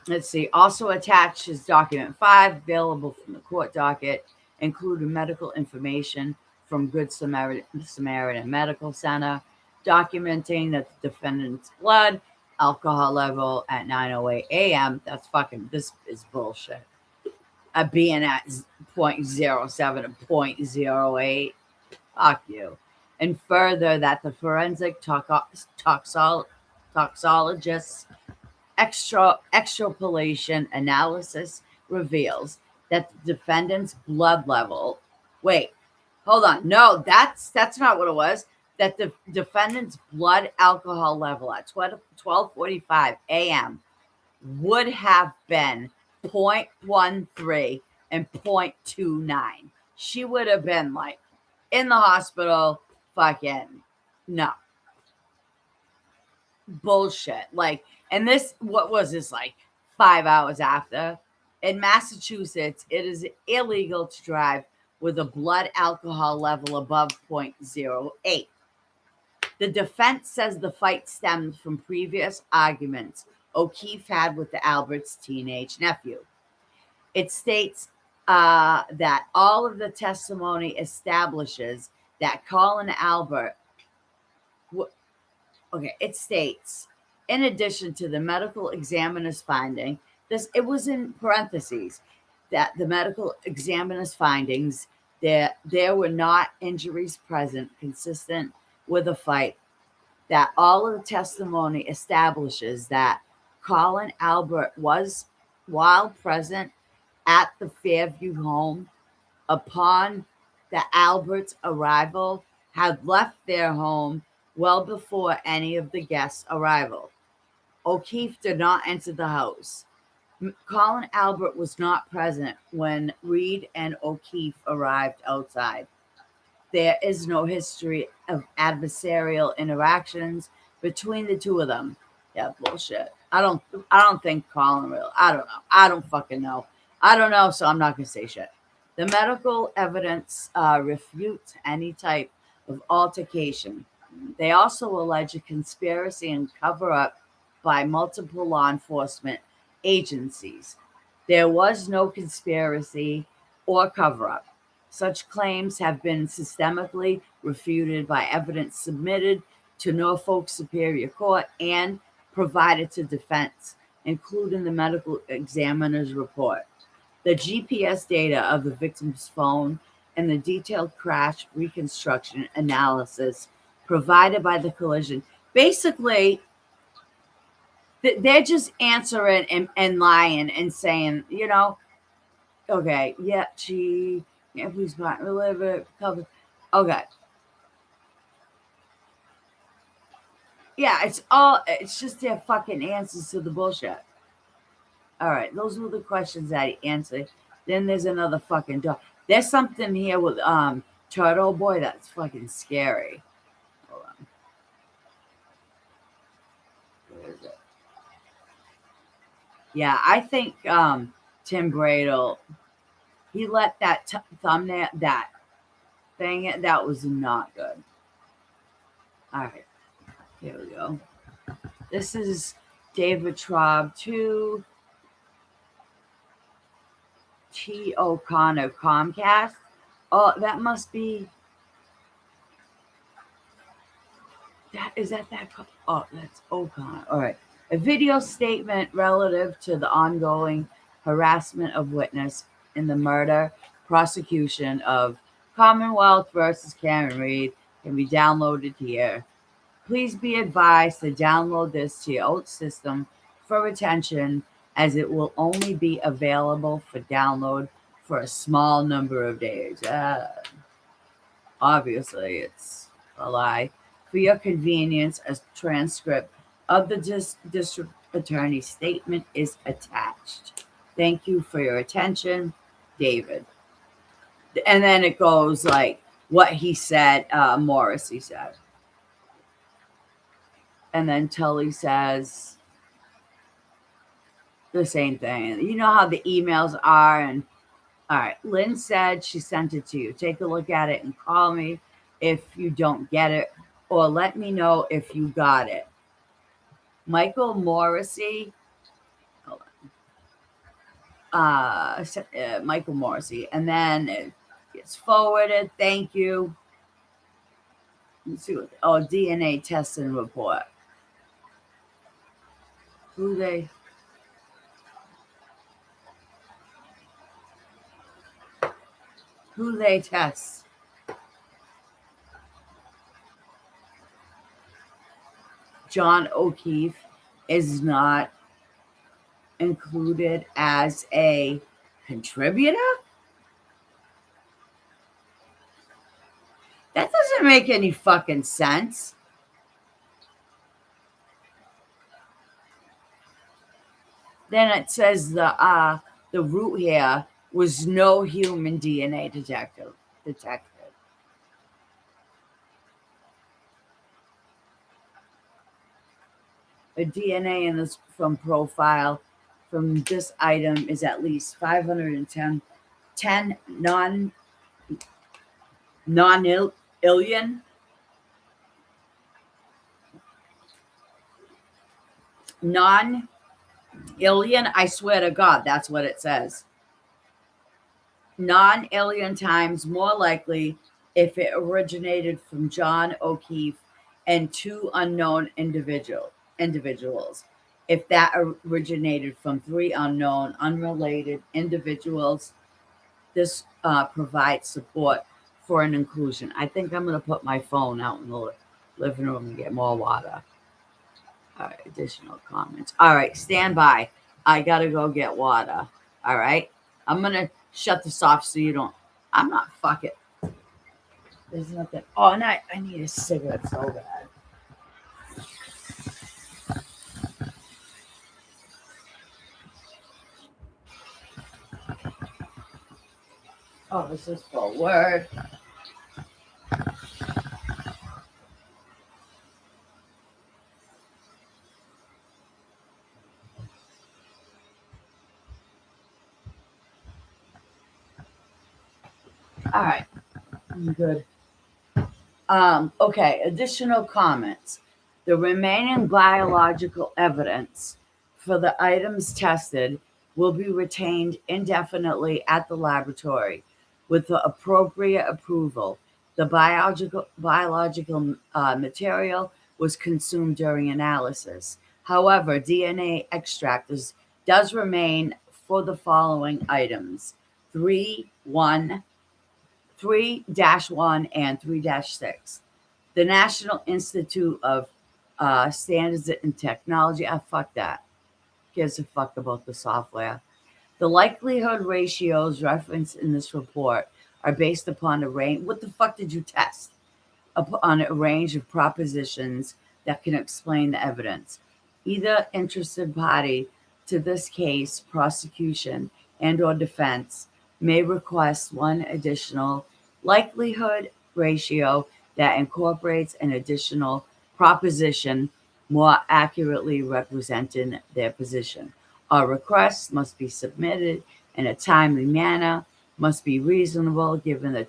Let's see. Also attached is document 5, available from the court docket, including medical information from Good Samaritan Medical Center, documenting that the defendant's blood alcohol level at 9:08 a.m. This is bullshit. Being at 0.07 to 0.08. Fuck you. And further, that the forensic toxologist's extrapolation analysis reveals that the defendant's blood level, Hold on. No, that's not what it was. That the defendant's blood alcohol level at 12:45 a.m. would have been 0.13 and 0.29. She would have been like in the hospital, fucking no bullshit. Like, and this, what was this, like 5 hours after? In Massachusetts, it is illegal to drive with a blood alcohol level above 0.08. The defense says the fight stems from previous arguments O'Keefe had with the Alberts' teenage nephew. It states that all of the testimony establishes that Colin Albert, okay, it states, in addition to the medical examiner's finding, it was in parentheses, that the medical examiner's findings, there were not injuries present consistent with a fight, that all of the testimony establishes that Colin Albert was, while present at the Fairview home upon the Alberts' arrival, had left their home well before any of the guests' arrival. O'Keefe did not enter the house. Colin Albert was not present when Reed and O'Keefe arrived outside. There is no history of adversarial interactions between the two of them. Yeah, bullshit. I don't think Colin real. I don't know. I don't fucking know. I don't know, so I'm not gonna say shit. The medical evidence refutes any type of altercation. They also allege a conspiracy and cover up by multiple law enforcement agencies. There was no conspiracy or cover up. Such claims have been systemically refuted by evidence submitted to Norfolk Superior Court and provided to defense, including the medical examiner's report, the GPS data of the victim's phone, and the detailed crash reconstruction analysis provided by the collision. Basically, they're just answering and lying and saying, okay, yeah, please not deliver, cover. Okay. Yeah, it's just their fucking answers to the bullshit. All right, those were the questions that he answered. Then there's another fucking dog. There's something here with Turtle Boy that's fucking scary. Hold on. Where is it? Yeah, I think Tim Bradle, he let that thumbnail, that thing, that was not good. All right, here we go. This is David Traub 2, T. O'Connor, Comcast. Oh, that must be. That. Oh, that's O'Connor. All right. A video statement relative to the ongoing harassment of witness in the murder prosecution of Commonwealth versus Karen Reed can be downloaded here. Please be advised to download this to your old system for retention, as it will only be available for download for a small number of days. Obviously, it's a lie. For your convenience, a transcript of the district attorney's statement is attached. Thank you for your attention, David. And then it goes like what he said, Morrissey said. And then Tully says the same thing. You know how the emails are. And all right, Lynn said she sent it to you. Take a look at it and call me if you don't get it, or let me know if you got it. Michael Morrissey. Hold on. Michael Morrissey. And then it gets forwarded. Thank you. Let's see what. Oh, DNA testing report. Who they test? John O'Keefe is not included as a contributor? doesn't make any fucking sense. Then it says the root here was no human DNA detected. A DNA in this from profile from this item is at least 510 non-alien non-alien. I swear to God, that's what it says. Non-alien times more likely if it originated from John O'Keefe and two unknown individuals. If that originated from three unknown, unrelated individuals, this provides support for an inclusion. I think I'm going to put my phone out in the living room and get more water. All right, additional comments. All right, stand by. I got to go get water. All right. I'm going to shut this off so you don't. I'm not fucking. There's nothing. Oh, and I need a cigarette so bad. Oh, this is for work. All right. I'm good. Okay, additional comments. The remaining biological evidence for the items tested will be retained indefinitely at the laboratory with the appropriate approval. The biological material was consumed during analysis. However, DNA extract does remain for the following items: 3-1 3-1 and 3-6. The National Institute of Standards and Technology. Fuck that. Gives a fuck about the software. The likelihood ratios referenced in this report are based upon a range. What the fuck did you test? On a range of propositions that can explain the evidence. Either interested party to this case, prosecution and/or defense, may request one additional likelihood ratio that incorporates an additional proposition more accurately representing their position. Our requests must be submitted in a timely manner, must be reasonable given the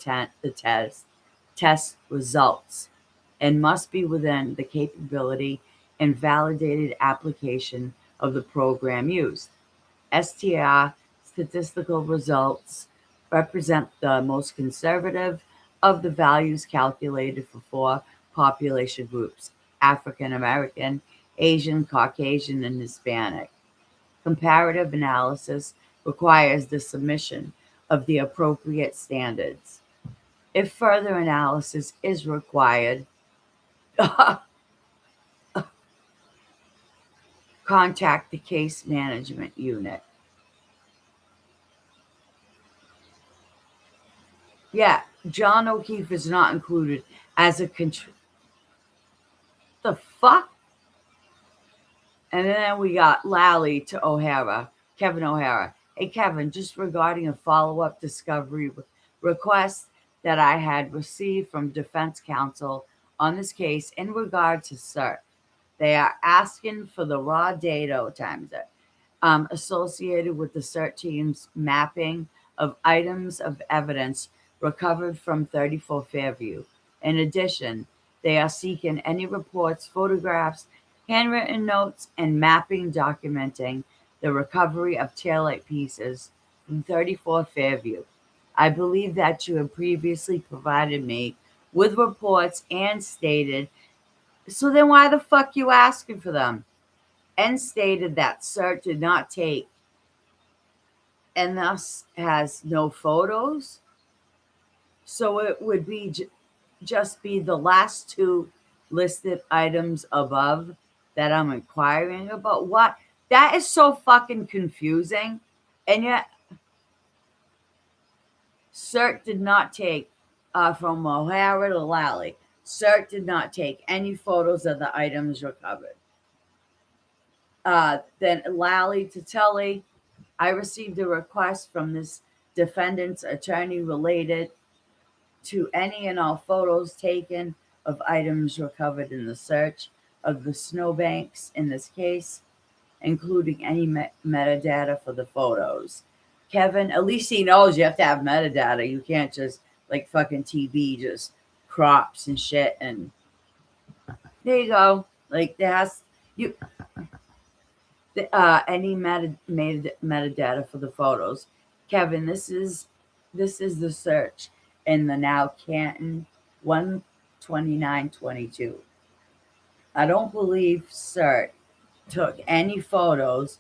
test results, and must be within the capability and validated application of the program used. STR statistical results represent the most conservative of the values calculated for four population groups: African American, Asian, Caucasian, and Hispanic. Comparative analysis requires the submission of the appropriate standards. If further analysis is required, contact the case management unit. Yeah, John O'Keefe is not included as a control. The fuck? And then we got Lally to O'Hara, Kevin O'Hara. Hey, Kevin, just regarding a follow-up discovery request that I had received from defense counsel on this case in regard to CERT. They are asking for the raw data times it associated with the CERT team's mapping of items of evidence recovered from 34 Fairview. In addition, they are seeking any reports, photographs, handwritten notes, and mapping documenting the recovery of taillight pieces from 34 Fairview. I believe that you have previously provided me with reports and stated, so then why the fuck you asking for them? And stated that CERT did not take and thus has no photos. So it would be just be the last two listed items above that I'm inquiring about. What? That is so fucking confusing. And yet, CERT did not take from O'Hara to Lally. CERT did not take any photos of the items recovered. Then Lally to Tully, I received a request from this defendant's attorney related to any and all photos taken of items recovered in the search of the snowbanks in this case, including any metadata for the photos. Kevin, at least he knows you have to have metadata. You can't just like fucking TV just crops and shit. And there you go. Like that's you. Any metadata for the photos. Kevin, this is the search in the now Canton 12922. I don't believe CERT took any photos,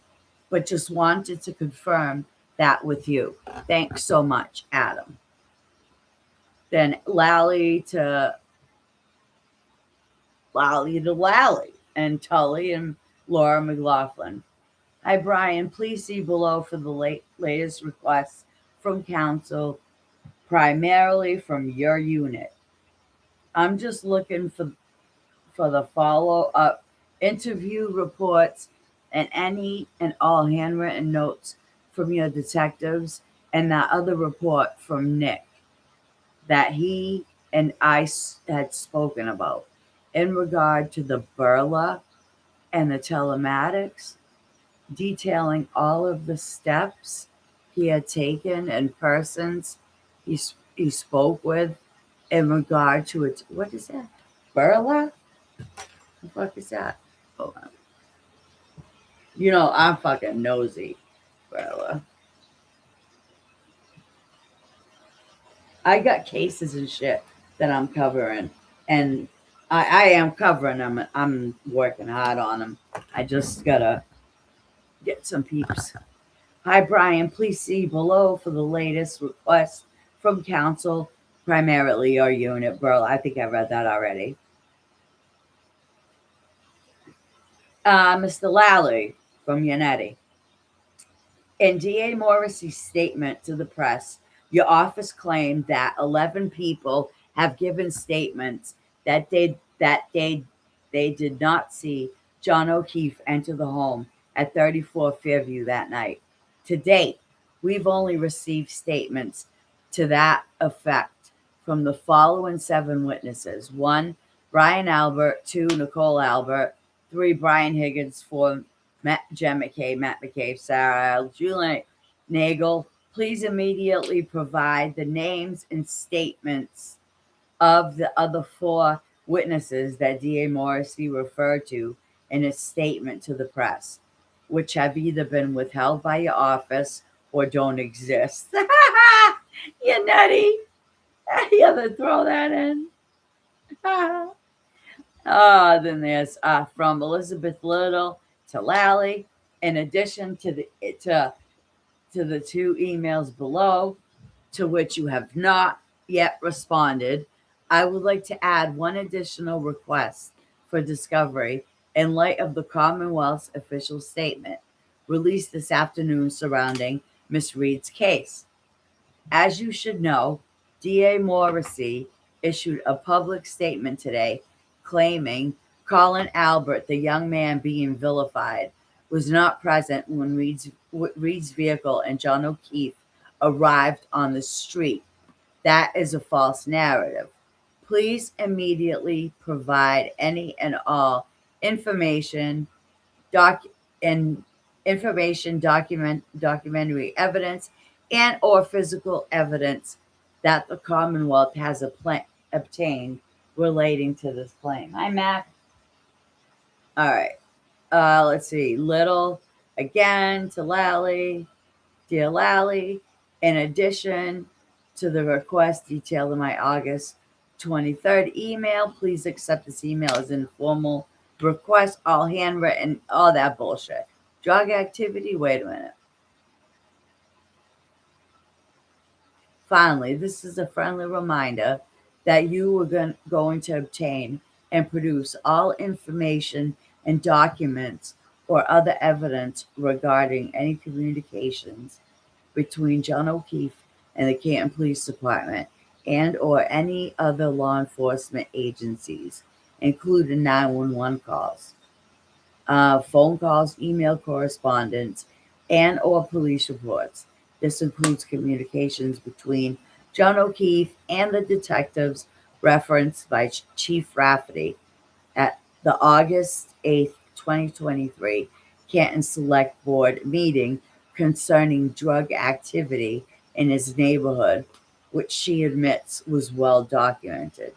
but just wanted to confirm that with you. Thanks so much, Adam. Then Lally to Lally and Tully and Laura McLaughlin. Hi, Brian. Please see below for the latest requests from counsel, primarily from your unit. I'm just looking for the follow-up interview reports and any and all handwritten notes from your detectives and that other report from Nick that he and I had spoken about in regard to the burla and the telematics, detailing all of the steps he had taken and persons he spoke with in regard to it. What is that? Burla? The fuck is that? Hold on. You know, I'm fucking nosy, Burla. I got cases and shit that I'm covering, and I am covering them. I'm working hard on them. I just gotta get some peeps. Hi, Brian. Please see below for the latest request from counsel, primarily your unit, Burl. I think I read that already. Mr. Lally from Yannetti. In D.A. Morrissey's statement to the press, your office claimed that 11 people have given statements that they did not see John O'Keefe enter the home at 34 Fairview that night. To date, we've only received statements to that effect from the following 7 witnesses. 1, Brian Albert. 2, Nicole Albert. 3, Brian Higgins. 4, Jen McCabe, Matt McCabe, Sarah, Julian Nagel. Please immediately provide the names and statements of the other 4 witnesses that D.A. Morrissey referred to in his statement to the press, which have either been withheld by your office or don't exist. You nutty. You have to throw that in. Then there's from Elizabeth Little to Lally, in addition to the 2 emails below, to which you have not yet responded. I would like to add one additional request for discovery in light of the Commonwealth's official statement released this afternoon surrounding Miss Reed's case. As you should know, D.A. Morrissey issued a public statement today claiming Colin Albert, the young man being vilified, was not present when Reed's vehicle and John O'Keefe arrived on the street. That is a false narrative. Please immediately provide any and all documentary evidence and or physical evidence that the Commonwealth has obtained relating to this claim. Hi, Matt. All right. Let's see. Little again to Lally. Dear Lally, in addition to the request detailed in my August 23rd email, please accept this email as an informal request, all handwritten, all that bullshit. Drug activity, wait a minute. Finally, this is a friendly reminder that you were going to obtain and produce all information and documents or other evidence regarding any communications between John O'Keefe and the Canton Police Department and or any other law enforcement agencies, including 911 calls, phone calls, email correspondence, and or police reports. This includes communications between John O'Keefe and the detectives referenced by Chief Rafferty at the August 8th, 2023 Canton Select Board meeting concerning drug activity in his neighborhood, which she admits was well documented.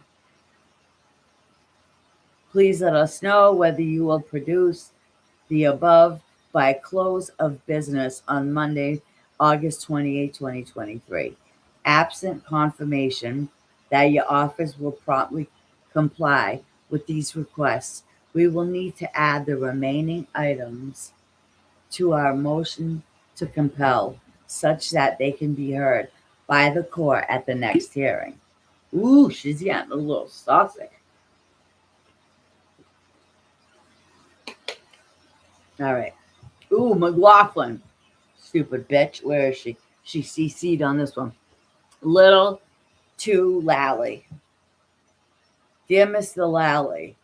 Please let us know whether you will produce the above by close of business on Monday, August 28, 2023. Absent confirmation that your office will promptly comply with these requests, we will need to add the remaining items to our motion to compel such that they can be heard by the court at the next hearing. Ooh, she's getting a little saucy. All right. Ooh, McLaughlin. Stupid bitch. Where is she? She CC'd on this one. Little to Lally. Dear Mr. Lally,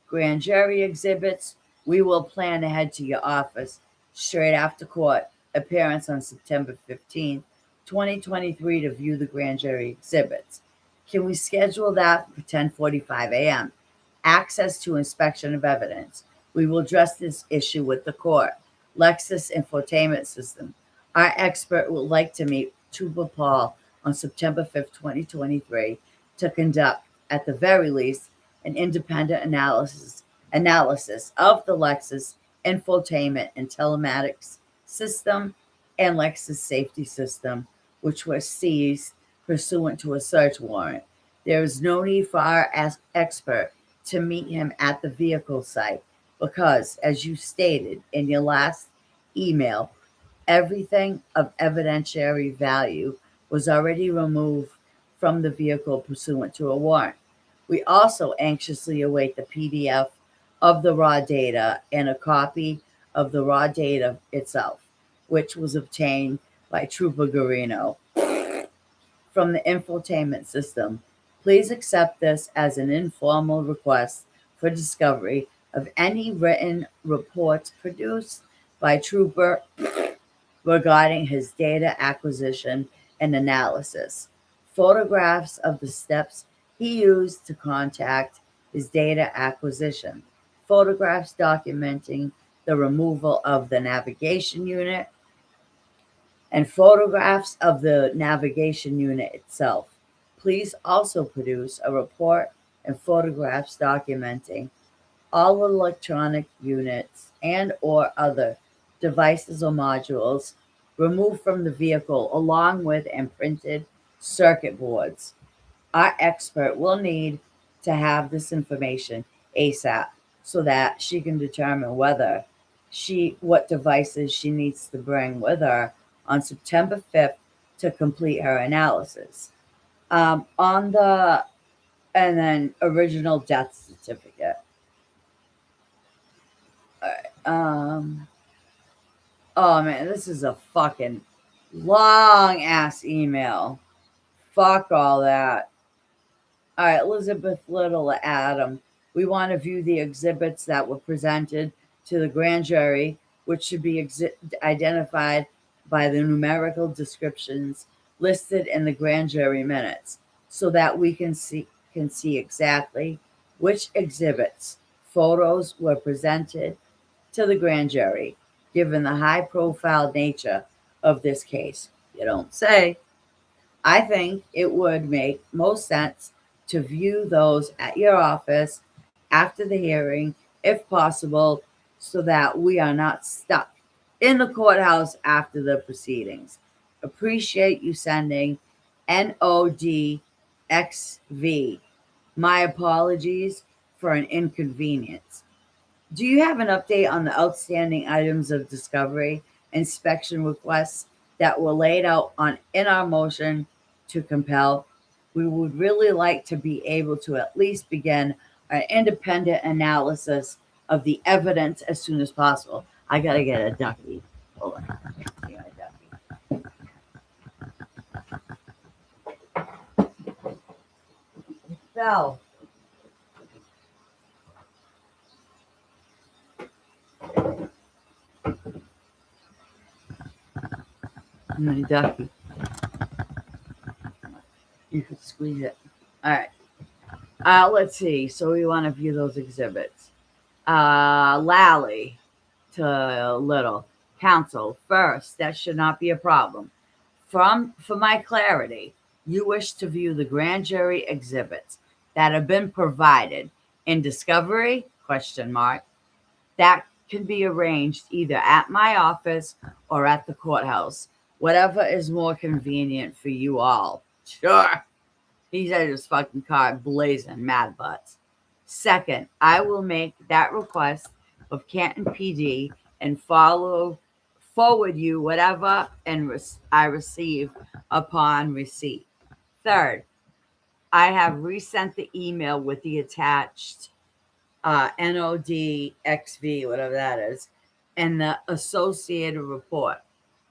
grand jury exhibits. We will plan to head to your office straight after court appearance on September 15th, 2023 to view the grand jury exhibits. Can we schedule that for 10:45 a.m.? Access to inspection of evidence. We will address this issue with the court. Lexus Infotainment System. Our expert would like to meet Trooper Paul on September 5th, 2023 to conduct, at the very least, an independent analysis of the Lexus Infotainment and Telematics System and Lexus Safety System, which were seized pursuant to a search warrant. There is no need for our expert to meet him at the vehicle site because, as you stated in your last email, everything of evidentiary value was already removed from the vehicle pursuant to a warrant. We also anxiously await the PDF of the raw data and a copy of the raw data itself, which was obtained by Trooper Garino from the infotainment system. Please accept this as an informal request for discovery of any written reports produced by Trooper regarding his data acquisition and analysis, photographs of the steps he used to contact his data acquisition, photographs documenting the removal of the navigation unit, and photographs of the navigation unit itself. Please also produce a report and photographs documenting all electronic units and or other devices or modules removed from the vehicle along with imprinted circuit boards. Our expert will need to have this information ASAP so that she can determine what devices she needs to bring with her on September 5th to complete her analysis. On the and then original death certificate. All right. Oh man, this is a fucking long ass email. Fuck all that. All right, Elizabeth Little Adam. We want to view the exhibits that were presented to the grand jury, which should be identified by the numerical descriptions listed in the grand jury minutes, so that we can see exactly which exhibits, photos were presented to the grand jury, given the high profile nature of this case. You don't say. I think it would make most sense to view those at your office after the hearing, if possible, so that we are not stuck in the courthouse after the proceedings. Appreciate you sending NODXV. My apologies for an inconvenience. Do you have an update on the outstanding items of discovery inspection requests that were laid out in our motion to compel? We would really like to be able to at least begin an independent analysis of the evidence as soon as possible. I gotta get a ducky. Hold on. Get a ducky. Bell. Ducky. You could squeeze it. All right. Let's see. So we want to view those exhibits. Lally to Little. Counsel. First, that should not be a problem. For my clarity, you wish to view the grand jury exhibits that have been provided in discovery? Question mark. That can be arranged either at my office or at the courthouse. Whatever is more convenient for you all. Sure. He said his fucking car blazing mad butts. Second, I will make that request of Canton PD and forward you whatever I receive upon receipt. Third, I have resent the email with the attached NODXV, whatever that is, and the associated report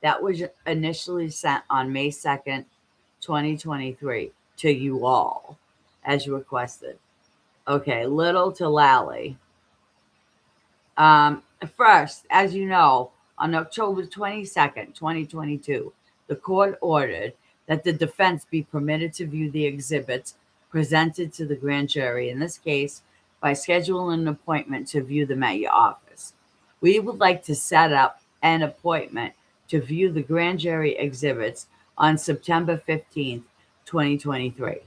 that was initially sent on May 2nd, 2023 to you all as requested. Okay, Little to Lally. First, as you know, on October 22nd, 2022, the court ordered that the defense be permitted to view the exhibits presented to the grand jury, in this case, by scheduling an appointment to view them at your office. We would like to set up an appointment to view the grand jury exhibits on September 15th, 2023,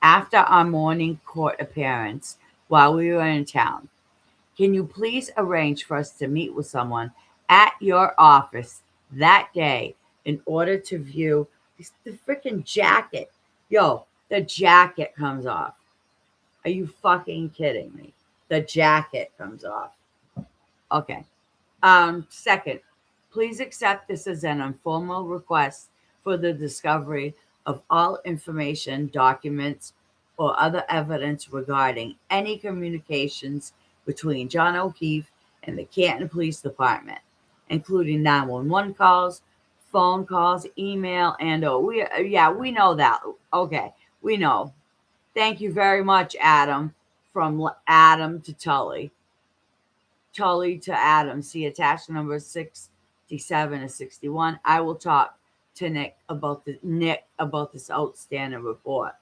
after our morning court appearance while we were in town. Can you please arrange for us to meet with someone at your office that day in order to view the freaking jacket? Yo, the jacket comes off. Are you fucking kidding me? The jacket comes off. Okay. Second, please accept this as an informal request for the discovery of all information, documents, or other evidence regarding any communications between John O'Keefe and the Canton Police Department, including 911 calls, phone calls, email, and we know that. Okay, we know. Thank you very much, Adam. From Adam to Tully. Tully to Adam. See attached number 67 and 61. I will talk to Nick about this outstanding report.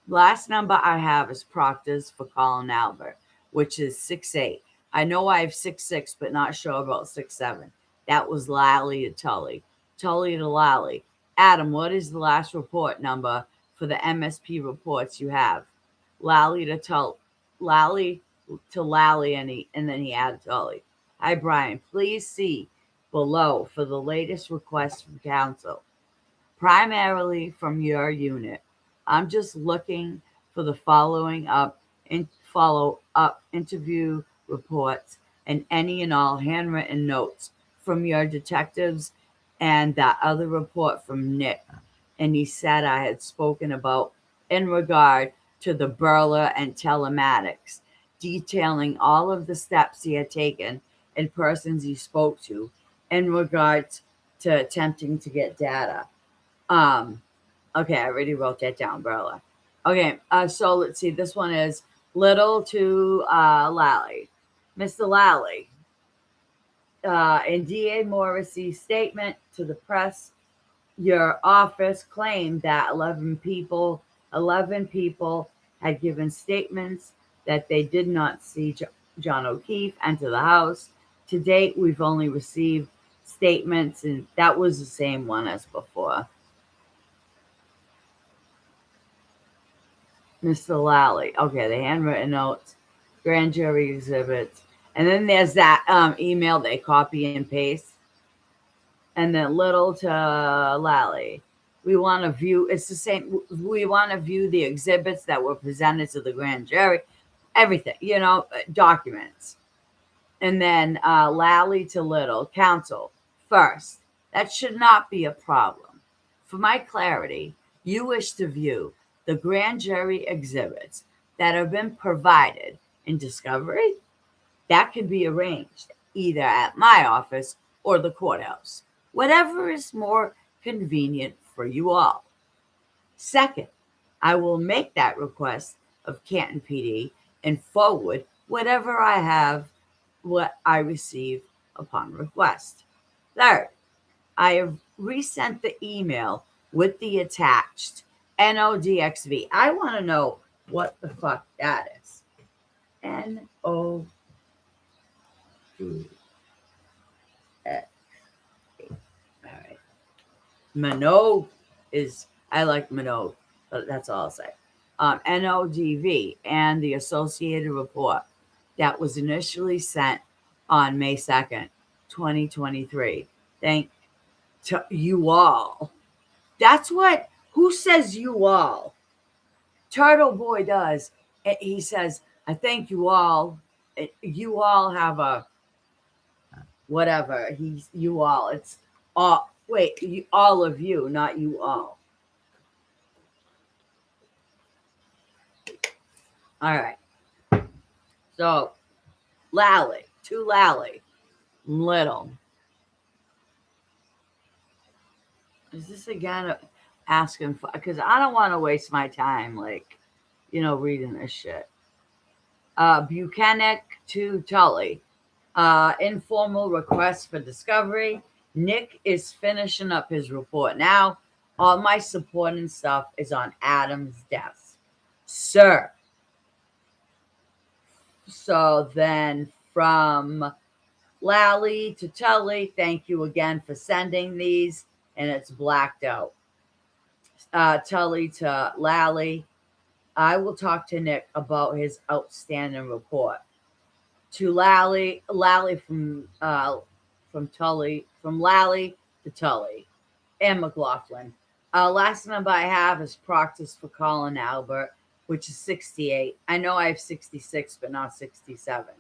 Last number I have is Proctor's for Colin Albert, which is 68. I know I have 66, but not sure about 67. That was Lally to Tully. Tully to Lally. Adam, what is the last report number for the MSP reports you have? Lally to Lally, and then he added Tully. Hi, Brian. Please see below for the latest request from counsel, primarily from your unit. I'm just looking for the follow-up interview reports and any and all handwritten notes from your detectives and that other report from Nick. And he said I had spoken about in regard to the burglar and telematics, detailing all of the steps he had taken and persons he spoke to in regards to attempting to get data. Okay, I already wrote that down, Burla. Okay, so let's see. This one is Little to Lally. Mr. Lally, in DA Morrissey's statement to the press, your office claimed that 11 people had given statements that they did not see John O'Keefe enter the house. To date, we've only received statements, and that was the same one as before. Mr. Lally. Okay, the handwritten notes, grand jury exhibits. And then there's that email they copy and paste. And then Little to Lally. We want to view, it's the same. We want to view the exhibits that were presented to the grand jury, everything, documents. And then Lally to Little. Counsel. First, that should not be a problem. For my clarity, you wish to view the grand jury exhibits that have been provided in discovery. That could be arranged either at my office or the courthouse, whatever is more convenient for you all. Second, I will make that request of Canton PD and forward whatever I have, what I receive upon request. Third, I have resent the email with the attached NODXV. I want to know what the fuck that is. NODXV. All right. Minogue is, I like Minogue, but that's all I'll say. NODV and the associated report that was initially sent on May 2nd, 2023. Thank to you all. That's what, who says you all? Turtle Boy does. He says, I thank you all. You all have a whatever. He's you all. It's all. Wait, all of you, not you all. All right. So, Lally, to Lally, Little. Is this again asking for? Because I don't want to waste my time, like, reading this shit. Buchanan to Tully. Informal request for discovery. Nick is finishing up his report now. All my supporting stuff is on Adam's desk. Sir. So then from Lally to Tully, thank you again for sending these. And it's blacked out. Tully to Lally. I will talk to Nick about his outstanding report. To Lally from Tully, from Lally to Tully, and McLaughlin. Last number I have is practice for Colin Albert, which is 68. I know I have 66, but not 67.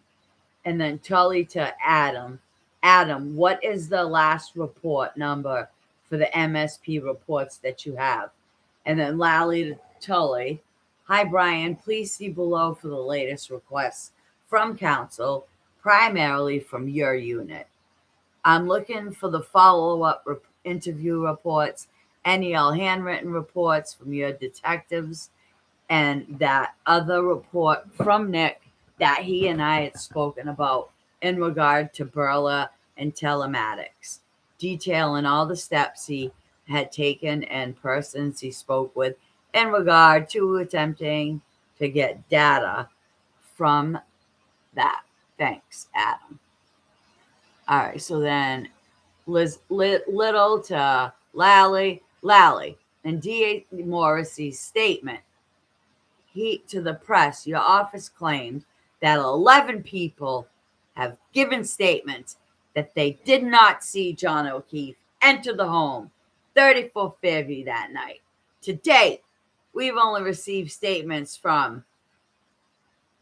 And then Tully to Adam. Adam, what is the last report number for the MSP reports that you have? And then Lally to Tully. Hi, Brian. Please see below for the latest requests from council, primarily from your unit. I'm looking for the follow-up interview reports, any all handwritten reports from your detectives, and that other report from Nick that he and I had spoken about in regard to Burla and telematics, detailing all the steps he had taken and persons he spoke with in regard to attempting to get data from that. Thanks, Adam. All right, so then Little to Lally, and D.A. Morrissey's statement. To the press, your office claimed that 11 people have given statements that they did not see John O'Keefe enter the home, 34 Fairview that night. To date, we've only received statements from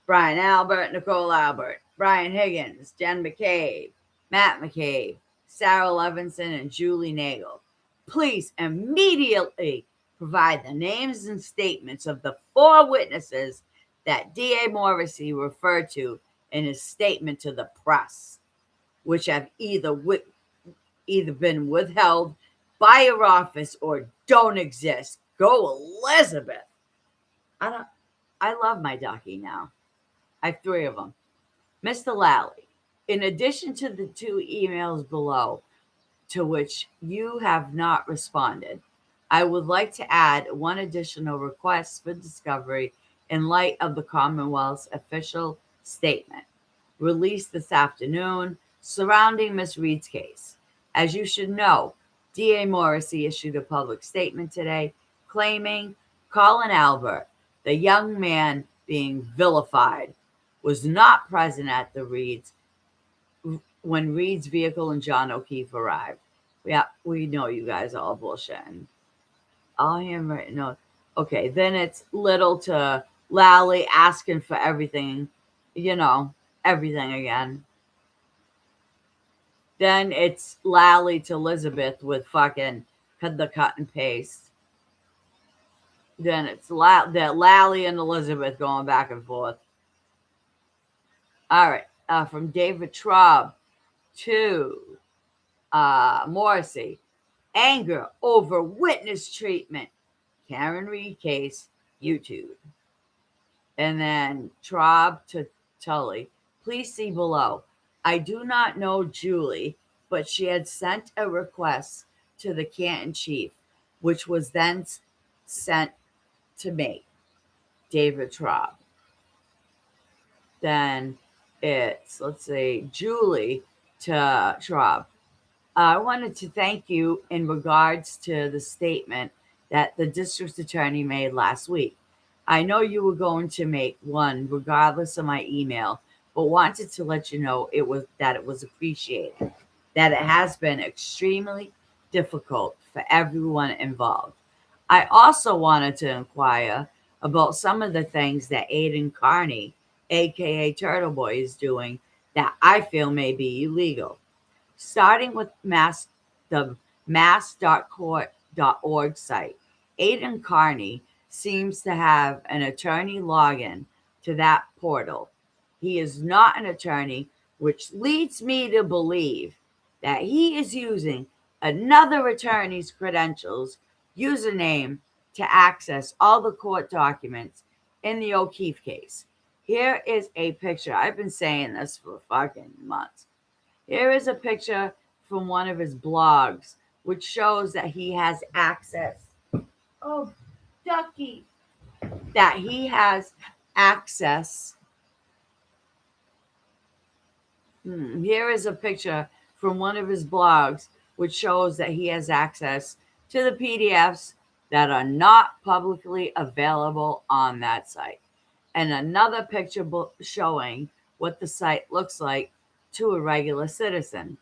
Brian Albert, Nicole Albert, Brian Higgins, Jen McCabe, Matt McCabe, Sarah Levinson, and Julie Nagel. Please immediately provide the names and statements of the 4 witnesses that D.A. Morrissey referred to in his statement to the press, which have either been withheld by your office or don't exist. Go, Elizabeth. I love my ducky now. I have 3 of them. Mr. Lally, in addition to the 2 emails below to which you have not responded, I would like to add 1 additional request for discovery in light of the Commonwealth's official statement released this afternoon surrounding Ms. Reed's case. As you should know, D.A. Morrissey issued a public statement today claiming Colin Albert, the young man being vilified, was not present at the Reeds when Reed's vehicle and John O'Keefe arrived. Yeah, we know you guys are all bullshitting. All handwritten notes. Okay, then it's Little to Lally asking for everything, everything again. Then it's Lally to Elizabeth with fucking the cut and paste. Then it's that Lally and Elizabeth going back and forth. All right, from David Traub to Morrissey. Anger over witness treatment. Karen Reed case, YouTube. And then Traub to Tully. Please see below. I do not know Julie, but she had sent a request to the Canton chief, which was then sent to me, David Traub. Then it's, let's see, Julie to Traub. I wanted to thank you in regards to the statement that the district attorney made last week. I know you were going to make one regardless of my email, but wanted to let you know it was appreciated, that it has been extremely difficult for everyone involved. I also wanted to inquire about some of the things that Aiden Carney, aka Turtle Boy, is doing that I feel may be illegal. Starting with the mass.court.org site, Aiden Carney seems to have an attorney login to that portal. He is not an attorney, which leads me to believe that he is using another attorney's credentials username to access all the court documents in the O'Keefe case. Here is a picture. I've been saying this for fucking months. Here is a picture from one of his blogs, which shows that he has access. Oh, Ducky. That he has access. Here is a picture from one of his blogs, which shows that he has access to the PDFs that are not publicly available on that site. And another picture showing what the site looks like to a regular citizen.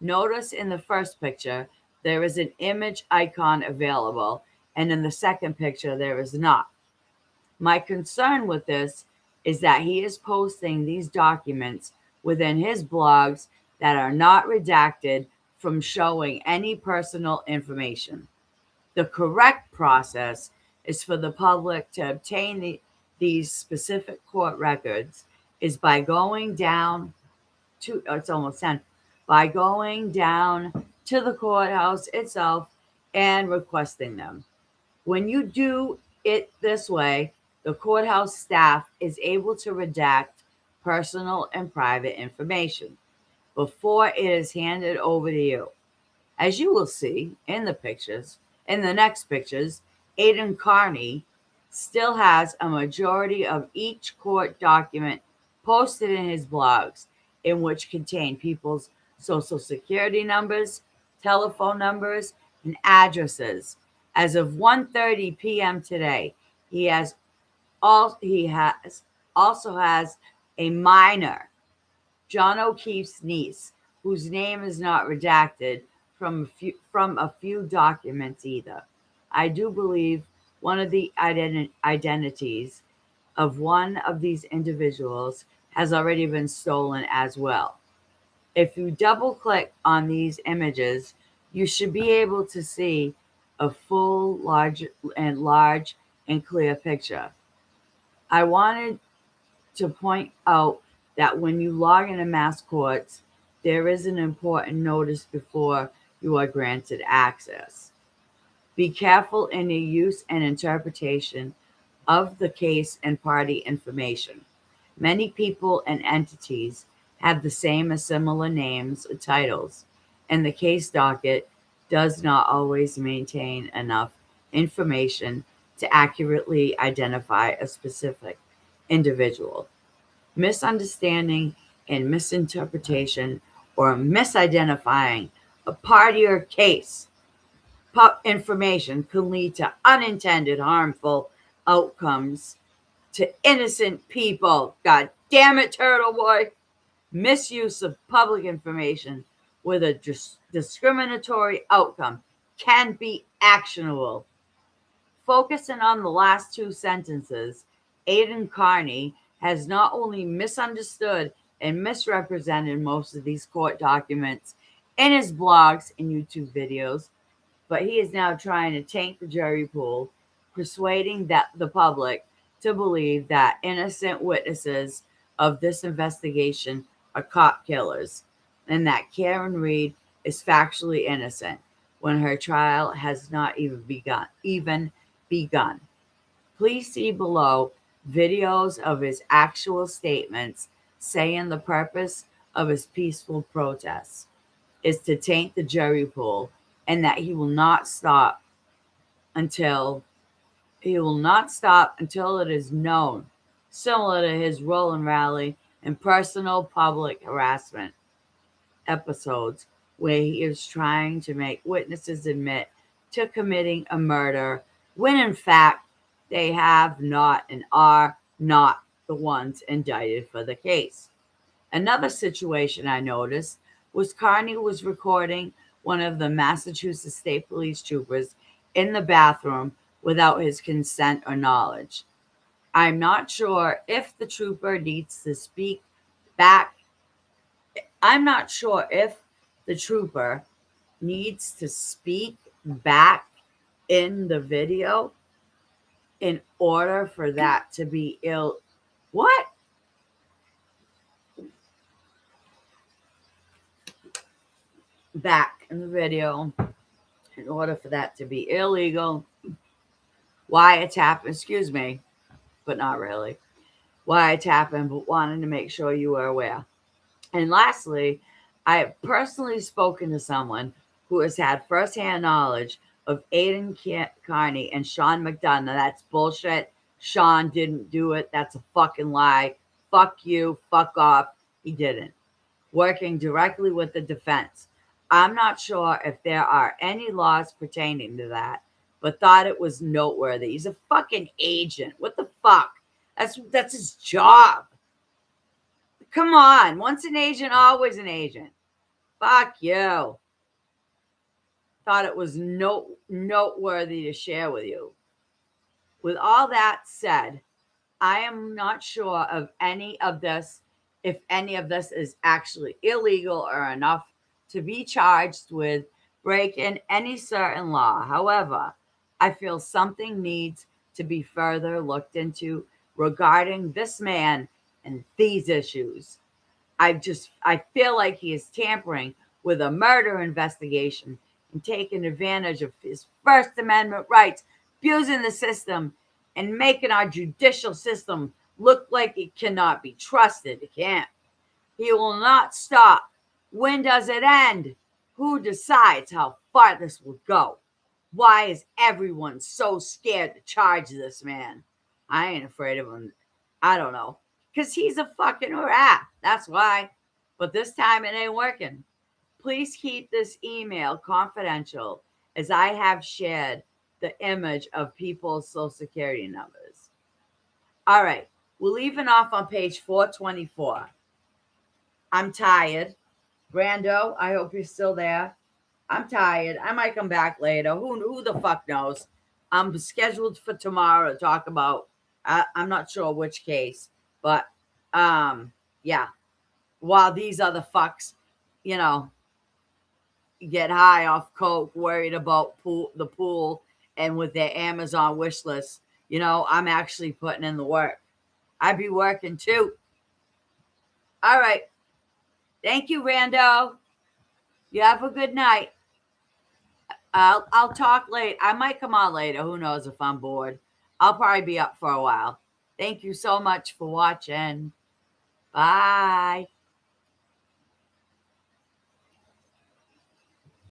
Notice in the first picture, there is an image icon available, and in the second picture, there is not. My concern with this is that he is posting these documents within his blogs that are not redacted from showing any personal information. The correct process is for the public to obtain these specific court records is by going down to, it's almost 10, by going down to the courthouse itself and requesting them. When you do it this way, the courthouse staff is able to redact personal and private information before it is handed over to you. As you will see in the next pictures, Aiden Carney still has a majority of each court document posted in his blogs, in which contain people's social security numbers, telephone numbers, and addresses. As of 1:30 p.m. today, he also has a minor, John O'Keefe's niece, whose name is not redacted from a few documents either. I do believe one of the identities of one of these individuals has already been stolen as well. If you double click on these images, you should be able to see a full, large and clear picture. I wanted to point out that when you log into mass courts, there is an important notice before you are granted access. Be careful in your use and interpretation of the case and party information. Many people and entities have the same or similar names or titles, and the case docket does not always maintain enough information to accurately identify a specific individual. Misunderstanding and misinterpretation or misidentifying a party or case information can lead to unintended harmful outcomes to innocent people. God damn it, Turtle Boy. Misuse of public information with a discriminatory outcome can be actionable. Focusing on the last two sentences, Aiden Carney has not only misunderstood and misrepresented most of these court documents in his blogs and YouTube videos, but he is now trying to taint the jury pool, persuading the public to believe that innocent witnesses of this investigation are cop killers, and that Karen Read is factually innocent when her trial has not even begun. Please see below videos of his actual statements saying the purpose of his peaceful protests is to taint the jury pool, and that until he will not stop until it is known, similar to his Roland rally and personal public harassment episodes where he is trying to make witnesses admit to committing a murder when in fact they have not and are not the ones indicted for the case. Another situation I noticed was Carney was recording one of the Massachusetts State Police troopers in the bathroom without his consent or knowledge. I'm not sure if the trooper needs to speak back. I'm not sure if the trooper needs to speak back in the video in order for that to be what? Back in the video in order for that to be illegal. Wiretap, excuse me, but not really. Wiretapping, but wanted to make sure you were aware. And lastly, I have personally spoken to someone who has had firsthand knowledge of Aidan Carney and Sean McDonough. That's bullshit. Sean didn't do it. That's a fucking lie. Fuck you. Fuck off. He didn't. Working directly with the defense. I'm not sure if there are any laws pertaining to that, but thought it was noteworthy. He's a fucking agent. What the fuck? That's his job. Come on. Once an agent, always an agent. Fuck you. Thought it was noteworthy to share with you. With all that said, I am not sure of any of this, if any of this is actually illegal or enough to be charged with breaking any certain law. However, I feel something needs to be further looked into regarding this man and these issues. I feel like he is tampering with a murder investigation and taking advantage of his First Amendment rights, abusing the system and making our judicial system look like it cannot be trusted. It can't. He will not stop. When does it end? Who decides how far this will go? Why is everyone so scared to charge this man? I ain't afraid of him. I don't know. Because he's a fucking rat. That's why. But this time it ain't working. Please keep this email confidential, as I have shared the image of people's social security numbers. All right. We're leaving off on page 424. I'm tired. Brando, I hope you're still there. I'm tired. I might come back later. Who the fuck knows? I'm scheduled for tomorrow to talk about, I'm not sure which case, but yeah. While these other fucks, get high off coke, worried about the pool, and with their Amazon wish list, I'm actually putting in the work. I be working too. All right. Thank you, Rando. You have a good night. I'll talk late. I might come on later. Who knows if I'm bored? I'll probably be up for a while. Thank you so much for watching. Bye.